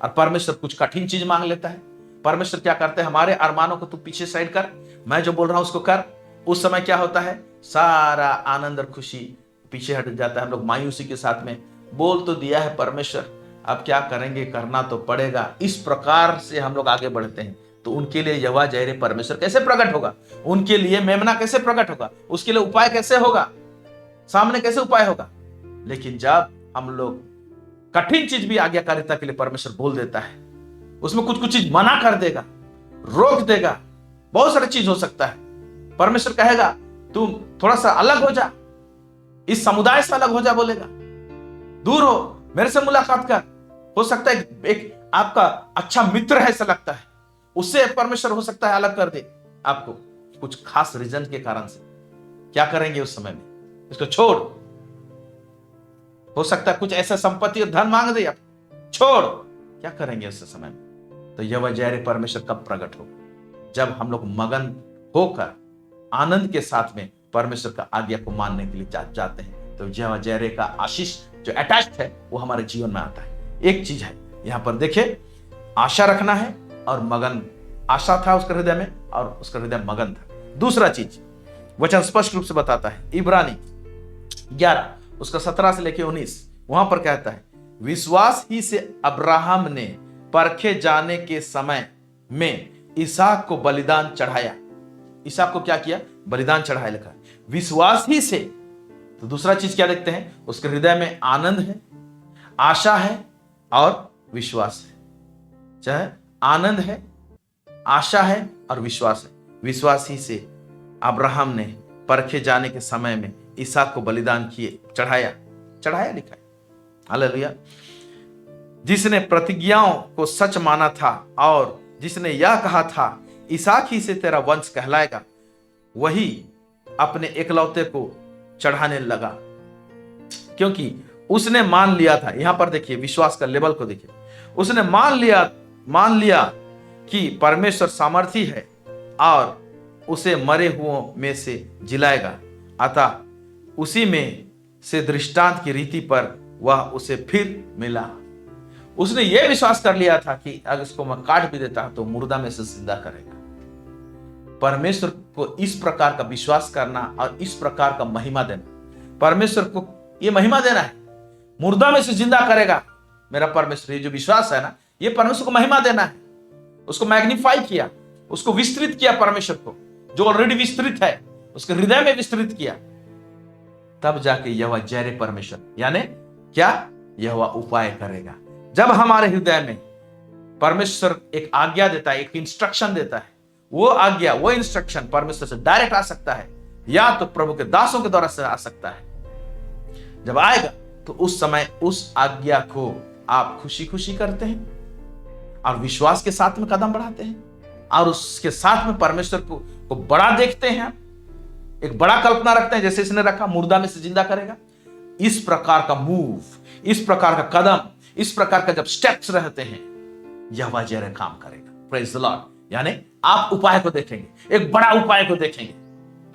और परमेश्वर कुछ कठिन चीज मांग लेता है। परमेश्वर क्या करते हैं, हमारे अरमानों को तू पीछे साइड कर, मैं जो बोल रहा हूं उसको कर। उस समय क्या होता है, सारा आनंद और खुशी पीछे हट जाता है। हम लोग मायूसी के साथ में, बोल तो दिया है परमेश्वर, अब क्या करेंगे, करना तो पड़ेगा, इस प्रकार से हम लोग आगे बढ़ते हैं। तो उनके लिए यहोवा जैरे परमेश्वर कैसे प्रकट होगा? उनके लिए मेमना कैसे प्रकट होगा? उसके लिए उपाय कैसे होगा? सामने कैसे उपाय होगा? लेकिन जब हम लोग कठिन चीज भी आज्ञाकारिता के लिए परमेश्वर बोल देता है, उसमें कुछ चीज मना कर देगा, रोक देगा, बहुत सारी चीज हो सकता है। परमेश्वर कहेगा तुम थोड़ा सा अलग हो जा, इस समुदाय से अलग हो जा, बोलेगा दूर हो, मेरे से मुलाकात कर। हो सकता है एक आपका अच्छा मित्र है, ऐसा लगता है, उससे परमेश्वर हो सकता है अलग कर दे आपको, कुछ खास रीजन के कारण से। क्या करेंगे उस समय में? इसको छोड़। हो सकता है कुछ ऐसा संपत्ति और धन मांग दे, आप छोड़। क्या करेंगे उस समय में? तो यहोवा जैरे परमेश्वर कब प्रकट होगा? जब हम लोग मगन होकर आनंद के साथ में परमेश्वर का आज्ञा को मानने के लिए जाते हैं, तो यहोवा जैरे का आशीष जो अटैच्ड है वो हमारे जीवन में आता है। एक चीज है यहां पर देखिए, आशा रखना है और मगन, आशा था उसके हृदय में और उसका हृदय मगन था। दूसरा चीज वचन स्पष्ट रूप से बताता है, इब्रानी 11 उसका 17 से लेके 19, वहां पर कहता है, विश्वास ही से अब्राहम ने परखे जाने के समय में इसहाक को बलिदान चढ़ाया। इसहाक को क्या किया? बलिदान चढ़ाया, लिखा है विश्वास ही से। तो दूसरा चीज क्या देखते हैं, उसके हृदय में आनंद है, आशा है और विश्वास है। चाहे आनंद है, आशा है और विश्वास है। विश्वास ही से अब्राहम ने परखे जाने के समय में इसहाक को बलिदान किए, चढ़ाया लिखा है। हालेलुया। जिसने प्रतिज्ञाओं को सच माना था और जिसने यह कहा था इसहाक ही से तेरा वंश कहलाएगा, वही अपने एकलौते को चढ़ाने लगा, क्योंकि उसने मान लिया था। यहां पर देखिए विश्वास का लेवल को देखिए, उसने मान लिया कि परमेश्वर सामर्थी है और उसे मरे हुओं में से जिलाएगा, अतः उसी में से दृष्टांत की रीति पर वह उसे फिर मिला। उसने यह विश्वास कर लिया था कि अगर इसको मैं काट भी देता तो मुर्दा में से जिंदा करेगा। परमेश्वर को इस प्रकार का विश्वास करना और इस प्रकार का महिमा देना, परमेश्वर को यह महिमा देना है, मुर्दा में से जिंदा करेगा मेरा परमेश्वर। ये जो विश्वास है ना, ये परमेश्वर को महिमा देना है। उसको मैग्निफाई किया, उसको विस्तृत किया, परमेश्वर को जो ऑलरेडी विस्तृत है उसके हृदय में विस्तृत किया। तब जाके यहोवा जैरे परमेश्वर, यानी क्या, यहोवा उपाय करेगा। जब हमारे हृदय में परमेश्वर एक आज्ञा देता है, एक इंस्ट्रक्शन देता है, वो आज्ञा, वो इंस्ट्रक्शन परमेश्वर से डायरेक्ट आ सकता है या तो प्रभु के दासों के द्वारा से आ सकता है। जब आएगा तो उस समय उस आज्ञा को आप खुशी खुशी करते हैं और विश्वास के साथ में कदम बढ़ाते हैं और उसके साथ में परमेश्वर को बड़ा देखते हैं, एक बड़ा कल्पना रखते हैं, जैसे इसने रखा मुर्दा में से जिंदा करेगा। इस प्रकार का मूव, इस प्रकार का कदम, इस प्रकार का जब स्टेप्स रहते हैं, यहोवा जैरे काम करेगा। Praise the Lord. यानी आप उपाय को देखेंगे, एक बड़ा उपाय को देखेंगे।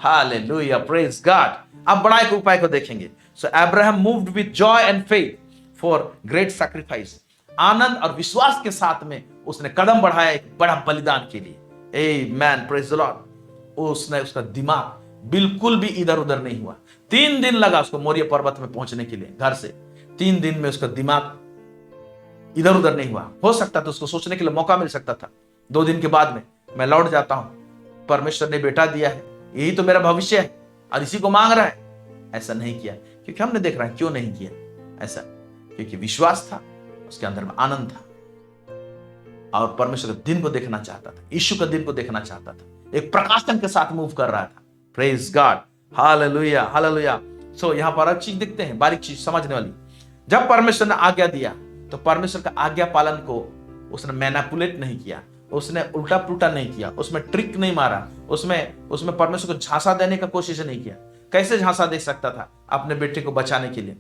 Hallelujah, praise God. आप बड़ा एक उपाय को देखेंगे। So Abraham moved with joy and faith for great sacrifice. आनंद और विश्वास के साथ में उसने कदम बढ़ाया एक बड़ा बलिदान के लिए। आमेन, प्रेज द लॉर्ड। उसने उसका दिमाग बिल्कुल भी इधर उधर नहीं हुआ। 3 दिन लगा उसको मोरिया पर्वत में पहुंचने के लिए घर से। 3 दिन में उसका दिमाग इधर उधर नहीं हुआ। हो सकता था उसको सोचने के लिए मौका मिल सकता था 2 दिन के बाद में मैं लौट जाता हूं, परमेश्वर ने बेटा दिया है, यही तो मेरा भविष्य है और इसी को मांग रहा है। ऐसा नहीं किया, क्योंकि हमने देख रहा है क्यों नहीं किया ऐसा, क्योंकि विश्वास था, उसके अंदर में आनंद था और परमेश्वर के दिन को देखना चाहता था, यीशु का दिन को देखना चाहता था, एक प्रकाशन के साथ मूव कर रहा था। Praise God, hallelujah hallelujah. So यहां पर एक चीज देखते हैं, बारीक चीज समझने वाली। जब परमेश्वर ने आज्ञा दिया तो परमेश्वर का आज्ञा पालन को उसने मैनिपुलेट नहीं किया, उसने उल्टा पुल्टा नहीं किया, उसमें ट्रिक नहीं मारा, उसमें परमेश्वर को झांसा देने का कोशिश नहीं किया। कैसे झांसा दे सकता था अपने बेटे को बचाने के लिए?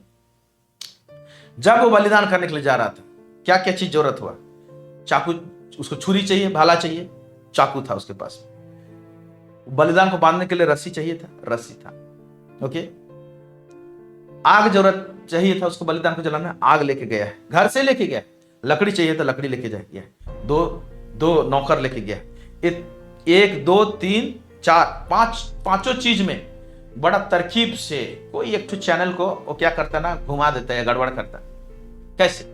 जब वो बलिदान करने के लिए जा रहा था, क्या क्या चीज जरूरत हुआ? चाकू, उसको छुरी चाहिए, भाला चाहिए, चाकू था उसके पास। बलिदान को बांधने के लिए रस्सी चाहिए था, रस्सी था। ओके, आग जरूरत चाहिए था उसको बलिदान को जलाना, आग लेके गया है, घर से लेके गया। लकड़ी चाहिए तो लकड़ी लेके गया, दो नौकर लेके गया। 1 2 3 4 पांचों चीज में बड़ा तरकीब से कोई एक चैनल को वो क्या करता ना, घुमा देता है, गड़बड़ करता। कैसे?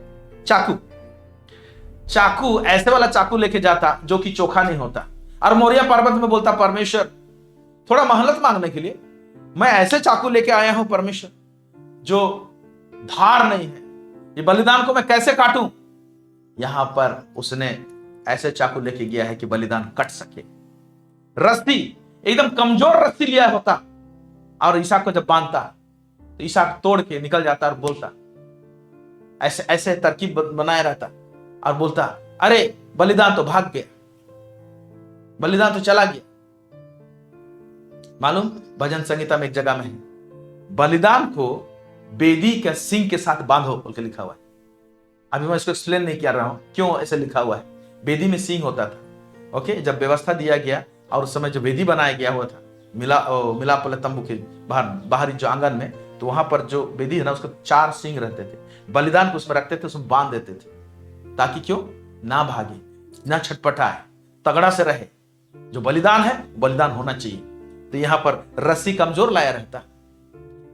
चाकू ऐसे वाला चाकू लेके जाता जो कि चोखा नहीं होता, और मोरिया पर्वत में बोलता परमेश्वर थोड़ा मोहलत मांगने के लिए मैं ऐसे चाकू लेके आया हूं परमेश्वर जो धार नहीं है, ये बलिदान को मैं कैसे काटूं? यहां पर उसने ऐसे चाकू लेके गया है कि बलिदान कट सके। रस्सी, एकदम कमजोर रस्सी लिया होता और ईसाक को जब बांधता तो ईसाक तोड़ के निकल जाता और बोलता, ऐसे ऐसे तरकीब बनाए रहता और बोलता, अरे बलिदान तो भाग गया, बलिदान तो चला गया। मालूम, भजन संगीता में एक जगह में है, बलिदान को बेदी के सिंग के साथ बांधो बोल के लिखा हुआ है। अभी मैं इसको एक्सप्लेन नहीं कर रहा हूं क्यों ऐसे लिखा हुआ है। बेदी में सिंग होता था। ओके, जब व्यवस्था दिया गया और उस समय जो वेदी बनाया गया हुआ था मिलाप वाले तंबू के बाहरी जो आंगन में, तो वहां पर जो वेदी है ना, उसको 4 सिंग रहते थे। बलिदान को उसमें रखते थे, उसमें बांध देते थे, ताकि क्यों ना भागे, ना छटपटाए, तगड़ा से रहे। जो बलिदान है बलिदान होना चाहिए। तो यहां पर रस्सी कमजोर लाया रहता,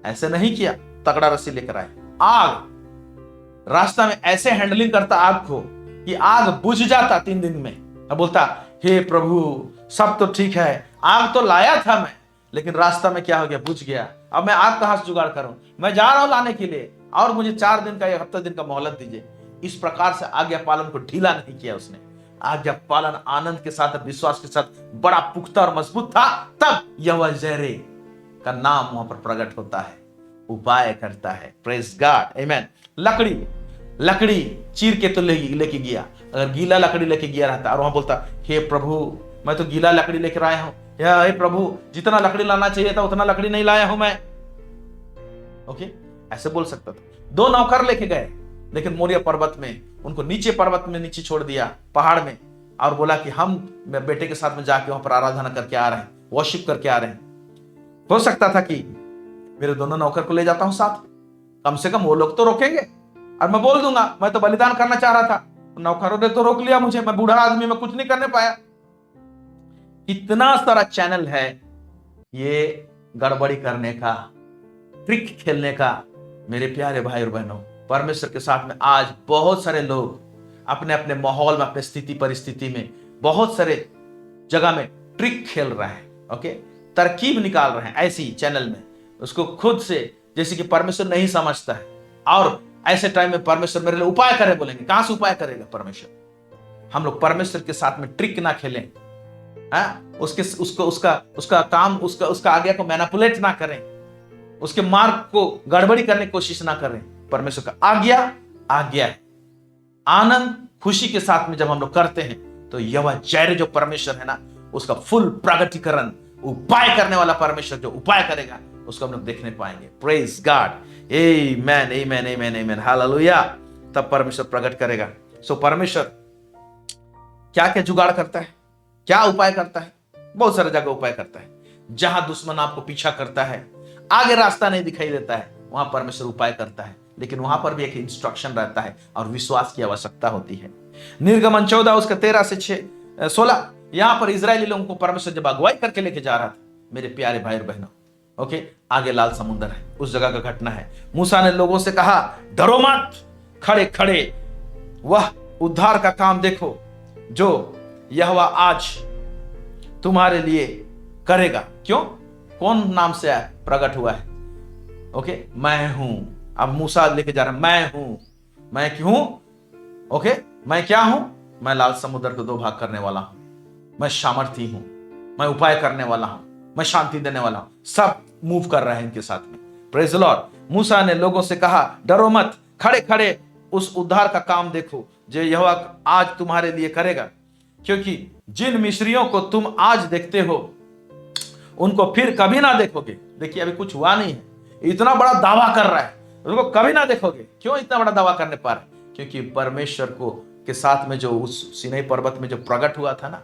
ऐसे नहीं किया, तगड़ा रस्सी लेकर आए। आग, रास्ता में ऐसे हैंडलिंग करता आग को कि आग बुझ जाता 3 दिन में। अब बोलता, हे प्रभु सब तो ठीक है, आग तो लाया था मैं, लेकिन रास्ता में क्या हो गया, बुझ गया। अब मैं आग कहां से जुगाड़ करूं? मैं जा रहा हूं लाने के लिए, और मुझे 4 दिन का या हफ्ता दिन का मोहलत दीजिए। इस प्रकार से आज्ञा पालन को ढीला नहीं किया उसने। आज्ञा पालन आनंद के साथ, विश्वास के साथ बड़ा पुख्ता और मजबूत था। तब यहोवा जैरे का नाम वहां पर प्रकट होता है, उपाय करता है। प्रेज गॉड, आमेन। लकड़ी चीर के तो लेके गया। अगर गीला लकड़ी लेके गया रहता और वहां बोलता, हे प्रभु मैं तो गीला लकड़ी लेकर आया हूं, या हे प्रभु जितना लकड़ी लाना चाहिए था उतना लकड़ी नहीं लाया हूं मैं। ओके, ऐसे बोल सकता था। 2 नौकर लेके गए, लेकिन मोरिया पर्वत में उनको पर्वत में नीचे छोड़ दिया, पहाड़ में, और बोला कि हम बेटे के साथ में जाके वहां पर आराधना करके आ रहे हैं, वर्शिप करके आ रहे हैं। हो सकता था कि मेरे दोनों नौकर को ले जाता हूं साथ, कम से कम वो लोग तो रोकेंगे, और मैं बोल दूंगा मैं तो बलिदान करना चाह रहा था, नौकरों ने तो रोक लिया मुझे, मैं बूढ़ा आदमी, मैं कुछ नहीं करने पाया। इतना सारा चैनल है ये गड़बड़ी करने का, ट्रिक खेलने का। मेरे प्यारे भाई और बहनों, परमेश्वर के साथ में आज बहुत सारे लोग अपने अपने माहौल में, अपने स्थिति परिस्थिति में बहुत सारे जगह में ट्रिक खेल रहे हैं। ओके, तरकीब निकाल रहे हैं ऐसी चैनल में, उसको खुद से जैसे कि परमेश्वर नहीं समझता है। और ऐसे टाइम में परमेश्वर मेरे लिए उपाय करे बोलेंगे, कहां से उपाय करेगा परमेश्वर? हम लोग परमेश्वर के साथ में ट्रिक ना खेलें, उसका काम, उसका आज्ञा को मैनिपुलेट ना करें, उसके मार्ग को गड़बड़ी करने की कोशिश ना करें। परमेश्वर का आज्ञा है। आनंद खुशी के साथ में जब हम लोग करते हैं तो यहोवा जैरे जो परमेश्वर है ना, उसका फुल प्रगटीकरण, उपाय करने वाला परमेश्वर जो उपाय करेगा उसको हम लोग देखने पाएंगे। प्रेज गॉड, आमेन आमेन आमेन आमेन, हालेलुया। तब परमेश्वर प्रकट करेगा। सो परमेश्वर क्या क्या जुगाड़ करता है, क्या उपाय करता है? बहुत सारे जगह उपाय करता है। जहां दुश्मन आपको पीछा करता है, आगे रास्ता नहीं दिखाई देता है, वहां परमेश्वर उपाय करता है, लेकिन वहां पर भी एक इंस्ट्रक्शन रहता है और विश्वास की आवश्यकता होती है। निर्गमन 14 उसका 13 से 16, यहां पर इजरायली लोगों को परमेश्वर जब अगुवाई करके लेके जा रहा था मेरे प्यारे भाई और बहनों, ओके, आगे लाल समुंदर है, उस जगह का घटना है। मूसा ने लोगों से कहा, डरो मत, खड़े खड़े वह उद्धार का काम देखो जो यहोवा आज तुम्हारे लिए करेगा। क्यों? कौन नाम से आया? प्रकट हुआ है। ओके, मैं हूं। अब मूसा लेके जा रहा, मैं हूं। मैं क्यों? ओके, मैं क्या हूं? मैं लाल समुद्र को दो भाग करने वाला हूं, मैं सामर्थी हूं, मैं उपाय करने वाला हूं, मैं शांति देने वाला हूं। सब मूव कर रहे हैं इनके साथ में। Praise the Lord. मूसा ने लोगों से कहा, डरो मत, खड़े खड़े उस उद्धार का काम देखो जो यहोवा आज तुम्हारे लिए करेगा, क्योंकि जिन मिस्रियों को तुम आज देखते हो उनको फिर कभी ना देखोगे। देखिए, अभी कुछ हुआ नहीं है, इतना बड़ा दावा कर रहा है, उनको कभी ना देखोगे। क्यों इतना बड़ा दावा करने पा रहे? क्योंकि परमेश्वर को के साथ में जो उस सीनै पर्वत में जो प्रकट हुआ था ना,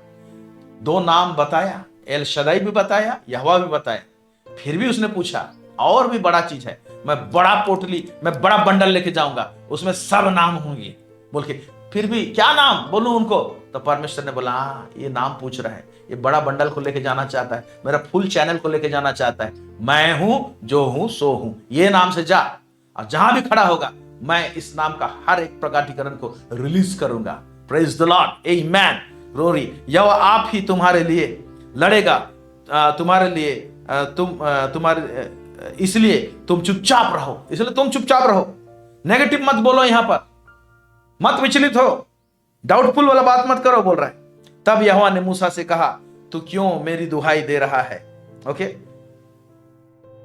दो नाम बताया, एल शदाई भी बताया, यहोवा भी बताया। फिर भी उसने पूछा, और भी बड़ा चीज है, मैं बड़ा पोटली, मैं बड़ा बंडल लेके जाऊंगा, उसमें सब नाम होंगे बोल के। फिर भी क्या नाम बोलूं उनको? तो परमेश्वर ने बोला, हाँ, ये नाम पूछ रहा है, ये बड़ा बंडल को लेके जाना चाहता है, मेरा फुल चैनल को लेके जाना चाहता है। मैं हूं जो हूं सो हूं, ये नाम से जा, और जहां भी खड़ा होगा मैं इस नाम का हर एक प्रकटीकरण को रिलीज करूंगा। Praise the Lord, amen. Glory. यहोवा आप ही तुम्हारे लिए लड़ेगा, तुम्हारे लिए तुम्हारे इसलिए तुम चुपचाप रहो, इसलिए तुम चुपचाप रहो। नेगेटिव मत बोलो, यहां पर मत विचलित हो, डाउटफुल वाला बात मत करो, बोल रहा है। तब यहोवा ने मूसा से कहा, तू क्यों मेरी दुहाई दे रहा है? ओके,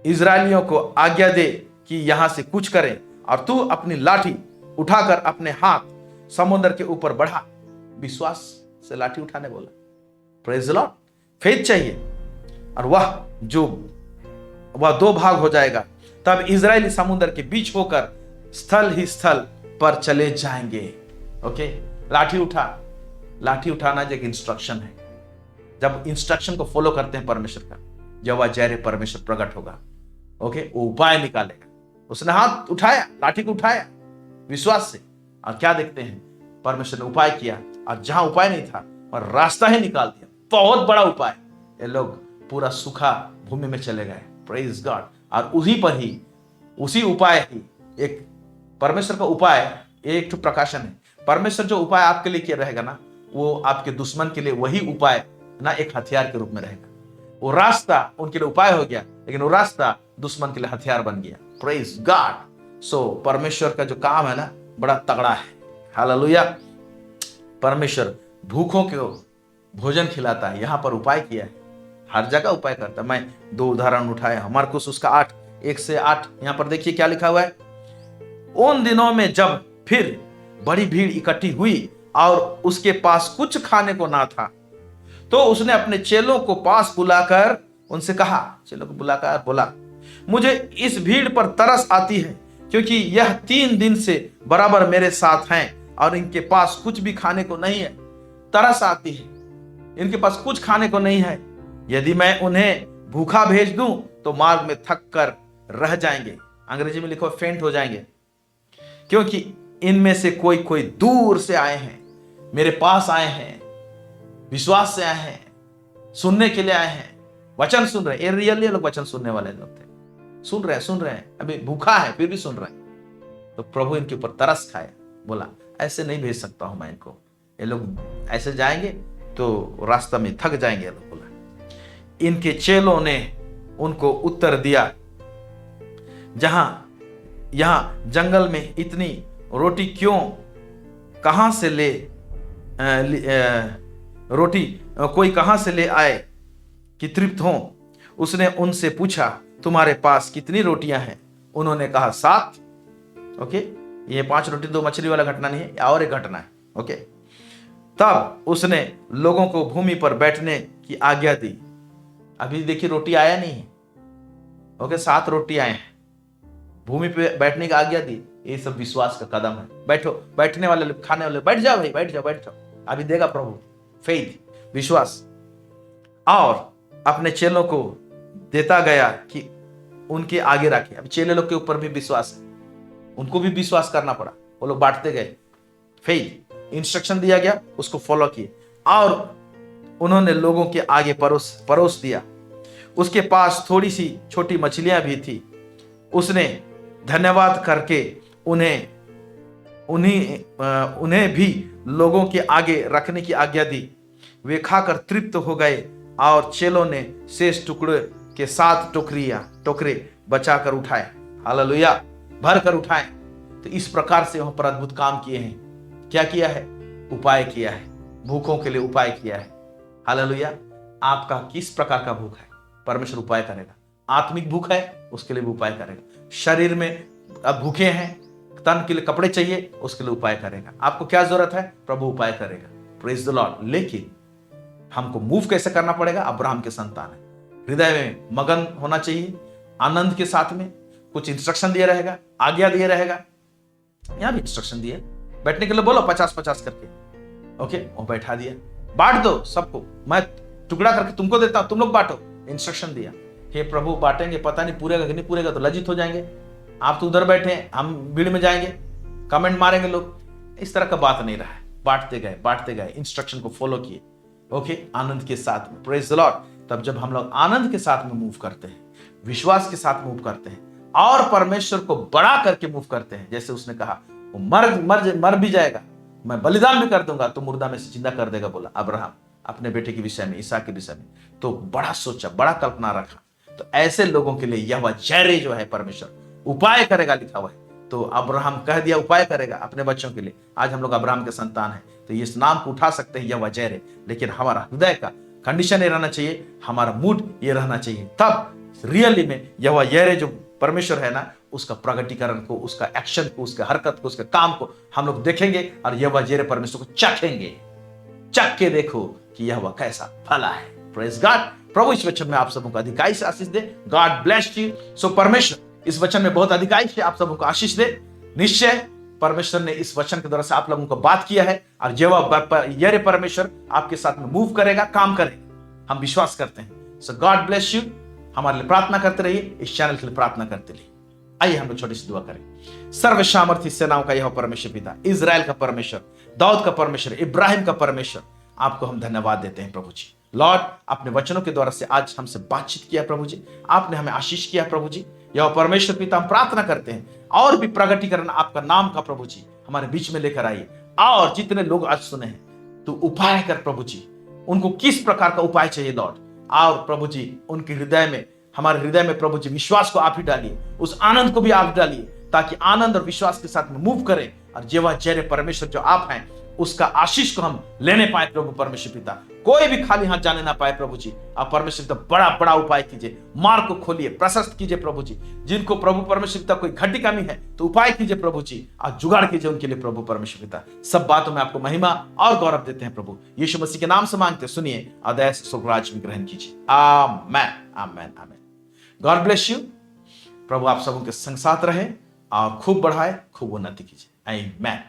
इजरायलियों को आज्ञा दे कि यहां से कुछ करें, और तू अपनी लाठी उठाकर अपने हाथ समुद्र के ऊपर बढ़ा। विश्वास से लाठी उठाने बोला। Praise the Lord. फेथ चाहिए, और वह दो भाग हो जाएगा। तब इजरायली समुद्र के बीच होकर स्थल ही स्थल पर चले जाएंगे। ओके, लाठी उठा। लाठी उठाना एक इंस्ट्रक्शन है। जब इंस्ट्रक्शन को फॉलो करते हैं परमेश्वर का, जब वह जैरे परमेश्वर प्रकट होगा, ओके, वो उपाय निकालेगा। उसने हाथ उठाया, लाठी को उठाया विश्वास से, और क्या देखते हैं? परमेश्वर ने उपाय किया, और जहां उपाय नहीं था और रास्ता ही निकाल दिया। बहुत बड़ा उपाय। ये लोग पूरा सूखा भूमि में चले गए। Praise God. और उसी उपाय ही एक परमेश्वर का उपाय, एक तो प्रकाशन है। परमेश्वर जो उपाय आपके लिए किया रहेगा ना, वो आपके दुश्मन के लिए वही उपाय ना एक हथियार के रूप में रहेगा। वो रास्ता उनके लिए उपाय हो गया, लेकिन वो रास्ता दुश्मन के लिए हथियार बन गया। Praise God. सो परमेश्वर का जो काम है ना, बड़ा तगड़ा है। हालेलुया। परमेश्वर भूखों को भोजन खिलाता है, यहां पर उपाय किया है, हर जगह उपाय करता है। मैं दो उदाहरण उठाया, मार्कुस उसका 8, 1 से 8। यहां पर देखिए क्या लिखा हुआ है। उन दिनों में जब फिर बड़ी भीड़ इकट्ठी हुई और उसके पास कुछ खाने को ना था, तो उसने अपने चेलों को पास बुलाकर उनसे कहा, चेलों को बुलाकर बोला, मुझे इस भीड़ पर तरस आती है, क्योंकि यह 3 दिन से बराबर मेरे साथ हैं और इनके पास कुछ भी खाने को नहीं है। तरस आती है, इनके पास कुछ खाने को नहीं है। यदि मैं उन्हें भूखा भेज दूं तो मार्ग में थक कर रह जाएंगे। अंग्रेजी में लिखो फेंट हो जाएंगे, क्योंकि इनमें से कोई कोई दूर से आए हैं, मेरे पास आए हैं, विश्वास से आए हैं, सुनने के लिए आए हैं, वचन सुन रहे हैं। रियली लोग वचन सुनने वाले लोग थे, सुन रहे हैं, अभी भूखा है फिर भी सुन रहे हैं। तो प्रभु इनके ऊपर तरस खाया, बोला ऐसे नहीं भेज सकता हूं मैं इनको, ये लोग ऐसे जाएंगे तो रास्ता में थक जाएंगे। लोग बोला। इनके चेलों ने उनको उत्तर दिया, यहां जंगल में इतनी रोटी क्यों, कहां से रोटी कोई कहां से ले आए कि तृप्त हो? उसने उनसे पूछा, तुम्हारे पास कितनी रोटियां हैं? उन्होंने कहा 7। ओके, ये 5 रोटी 2 मछली वाला घटना नहीं है, और एक घटना है। ओके, तब उसने लोगों को भूमि पर बैठने की आज्ञा दी। अभी देखिए रोटी आया नहीं है। ओके, 7 रोटी आए हैं, भूमि पे बैठने की आज्ञा दी। ये सब विश्वास का कदम है। बैठो, बैठने वाले लोग, खाने वाले, बैठ जाओ भाई, बैठ जाओ, अभी देगा प्रभु। फेथ, विश्वास। और अपने चेलों को देता गया कि उनके आगे रखे। अब चेले लोग के ऊपर भी विश्वास है, उनको भी विश्वास करना पड़ा, वो लोग बांटते गए। फेथ, इंस्ट्रक्शन दिया गया, उसको फॉलो किए और उन्होंने लोगों के आगे परोस दिया। उसके पास थोड़ी सी छोटी मछलियां भी थी। उसने धन्यवाद करके उन्हें भी लोगों के आगे रखने की आज्ञा दी। वे खाकर तृप्त हो गए और चेलों ने शेष टुकड़े के 7 टोकरे बचाकर उठाए। हालेलुया, भर कर उठाए। तो इस प्रकार से वहां पर अद्भुत काम किए हैं। क्या किया है? उपाय किया है, भूखों के लिए उपाय किया है। हालेलुया। आपका किस प्रकार का भूख है? परमेश्वर उपाय करेगा। आत्मिक भूख है, उसके लिए भी उपाय करेगा। शरीर में अब भूखे हैं, तन के लिए कपड़े चाहिए, उसके लिए उपाय करेगा। आपको क्या जरूरत है? प्रभु उपाय करेगा। Praise the Lord. लेकिन हमको मूव कैसे करना पड़ेगा? अब्राहम के संतान है, हृदय में मगन होना चाहिए, आनंद के साथ में। कुछ इंस्ट्रक्शन दिया रहेगा, आज्ञा दिया रहेगा। यहां भी इंस्ट्रक्शन दिए, बैठने के लिए बोलो 50-50 करके। ओके, वो बैठा दिया। बांट दो सबको, मैं टुकड़ा करके तुमको देता हूं, तुम लोग बांटो। इंस्ट्रक्शन दिया। हे प्रभु, बांटेंगे, पता नहीं पूरेगा कि नहीं पूरेगा, तो लज्जित हो जाएंगे। आप तो उधर बैठे हैं, हम भीड़ में जाएंगे, कमेंट मारेंगे लोग। इस तरह का बात नहीं रहा है। बांटते गए, इंस्ट्रक्शन को फॉलो किए। ओके, आनंद के साथ में। Praise the Lord. तब जब हम लोग आनंद के साथ में मूव करते हैं, विश्वास के साथ मूव करते हैं और परमेश्वर को बड़ा करके मूव करते हैं, जैसे उसने कहा वो मर भी जाएगा, मैं बलिदान भी कर दूंगा तो मुर्दा में से जिंदा कर देगा, बोला अब्राहम अपने बेटे के विषय में, इसहाक के विषय में। तो बड़ा सोचा, बड़ा कल्पना रखा। तो ऐसे लोगों के लिए यहोवा जैरे जो है परमेश्वर उपाय करेगा, लिखा हुआ है। तो अब्राहम कह दिया उपाय करेगा अपने बच्चों के लिए। आज हम लोग अब्राहम के संतान हैं, तो इस नाम को उठा सकते हैं, यहोवा जैरे। लेकिन हमारा हृदय का कंडीशन ये रहना चाहिए, हमारा मूड ये रहना चाहिए। तब रियली में यहोवा जैरे जो परमेश्वर है ना, उसका प्रगटीकरण को, उसका एक्शन को, उसका हरकत को, उसके काम को हम लोग देखेंगे और यहोवा जैरे परमेश्वर को चखेंगे। चख के देखो कि यहोवा कैसा भला है। Praise God. प्रभु इस वचन में आप सबों को अधिकाई से आशीष दे। God bless you. सो परमेश्वर इस वचन में बहुत अधिकाई से आप सबों को आशीष दे। निश्चय परमेश्वर ने इस वचन के द्वारा से आप लोगों को बात किया है और यहोवा परमेश्वर आपके साथ में मूव करेगा, काम करेगा, हम विश्वास करते हैं। सो गॉड ब्लेस यू। हमारे लिए प्रार्थना करते रहिए, इस चैनल के लिए प्रार्थना करते रहिए। आइए हम लोग छोटी सी दुआ करें। सर्वसामर्थी सेनाओं का यह परमेश्वर पिता, इजराइल का परमेश्वर, दाऊद का परमेश्वर, इब्राहिम का परमेश्वर, आपको हम धन्यवाद देते हैं प्रभु जी। लॉर्ड, अपने वचनों के द्वारा से आज हमसे बातचीत किया प्रभु जी, आपने हमें आशीष किया प्रभु जी। यह परमेश्वर पिता, हम प्रार्थना करते हैं और भी प्रगटीकरण आपका नाम का प्रभु जी हमारे बीच में लेकर आइए। और जितने लोग आज सुने हैं, तो उपाय कर प्रभु जी, उनको किस प्रकार का उपाय चाहिए लॉर्ड, और प्रभु जी उनके हृदय में, हमारे हृदय में प्रभु जी विश्वास को आप ही डालिए, उस आनंद को भी आप डालिए, ताकि आनंद और विश्वास के साथ में मूव करें और यहोवा जैरे परमेश्वर जो आप हैं उसका आशीष को हम लेने पाए प्रभु परमेश्वर पिता। कोई भी खाली हाथ जाने ना पाए प्रभु जी। आप परमेश्वर पिता बड़ा बड़ा उपाय कीजिए, मार्ग को खोलिए, प्रशस्त कीजिए प्रभु जी। जिनको प्रभु परमेश्वर पिता कोई घटी कमी है तो उपाय कीजिए प्रभु जी, और जुगाड़ कीजिए उनके लिए प्रभु परमेश्वर पिता। सब बातों में आपको महिमा और गौरव देते हैं प्रभु, यीशु मसीह के नाम से मांगते सुनिए, अदय स्वर्गराज में ग्रहण कीजिए। Amen, amen, amen. God bless you. प्रभु आप सबों के संग साथ रहे और खूब बढ़ाए, खूब उन्नति कीजिए। आमेन।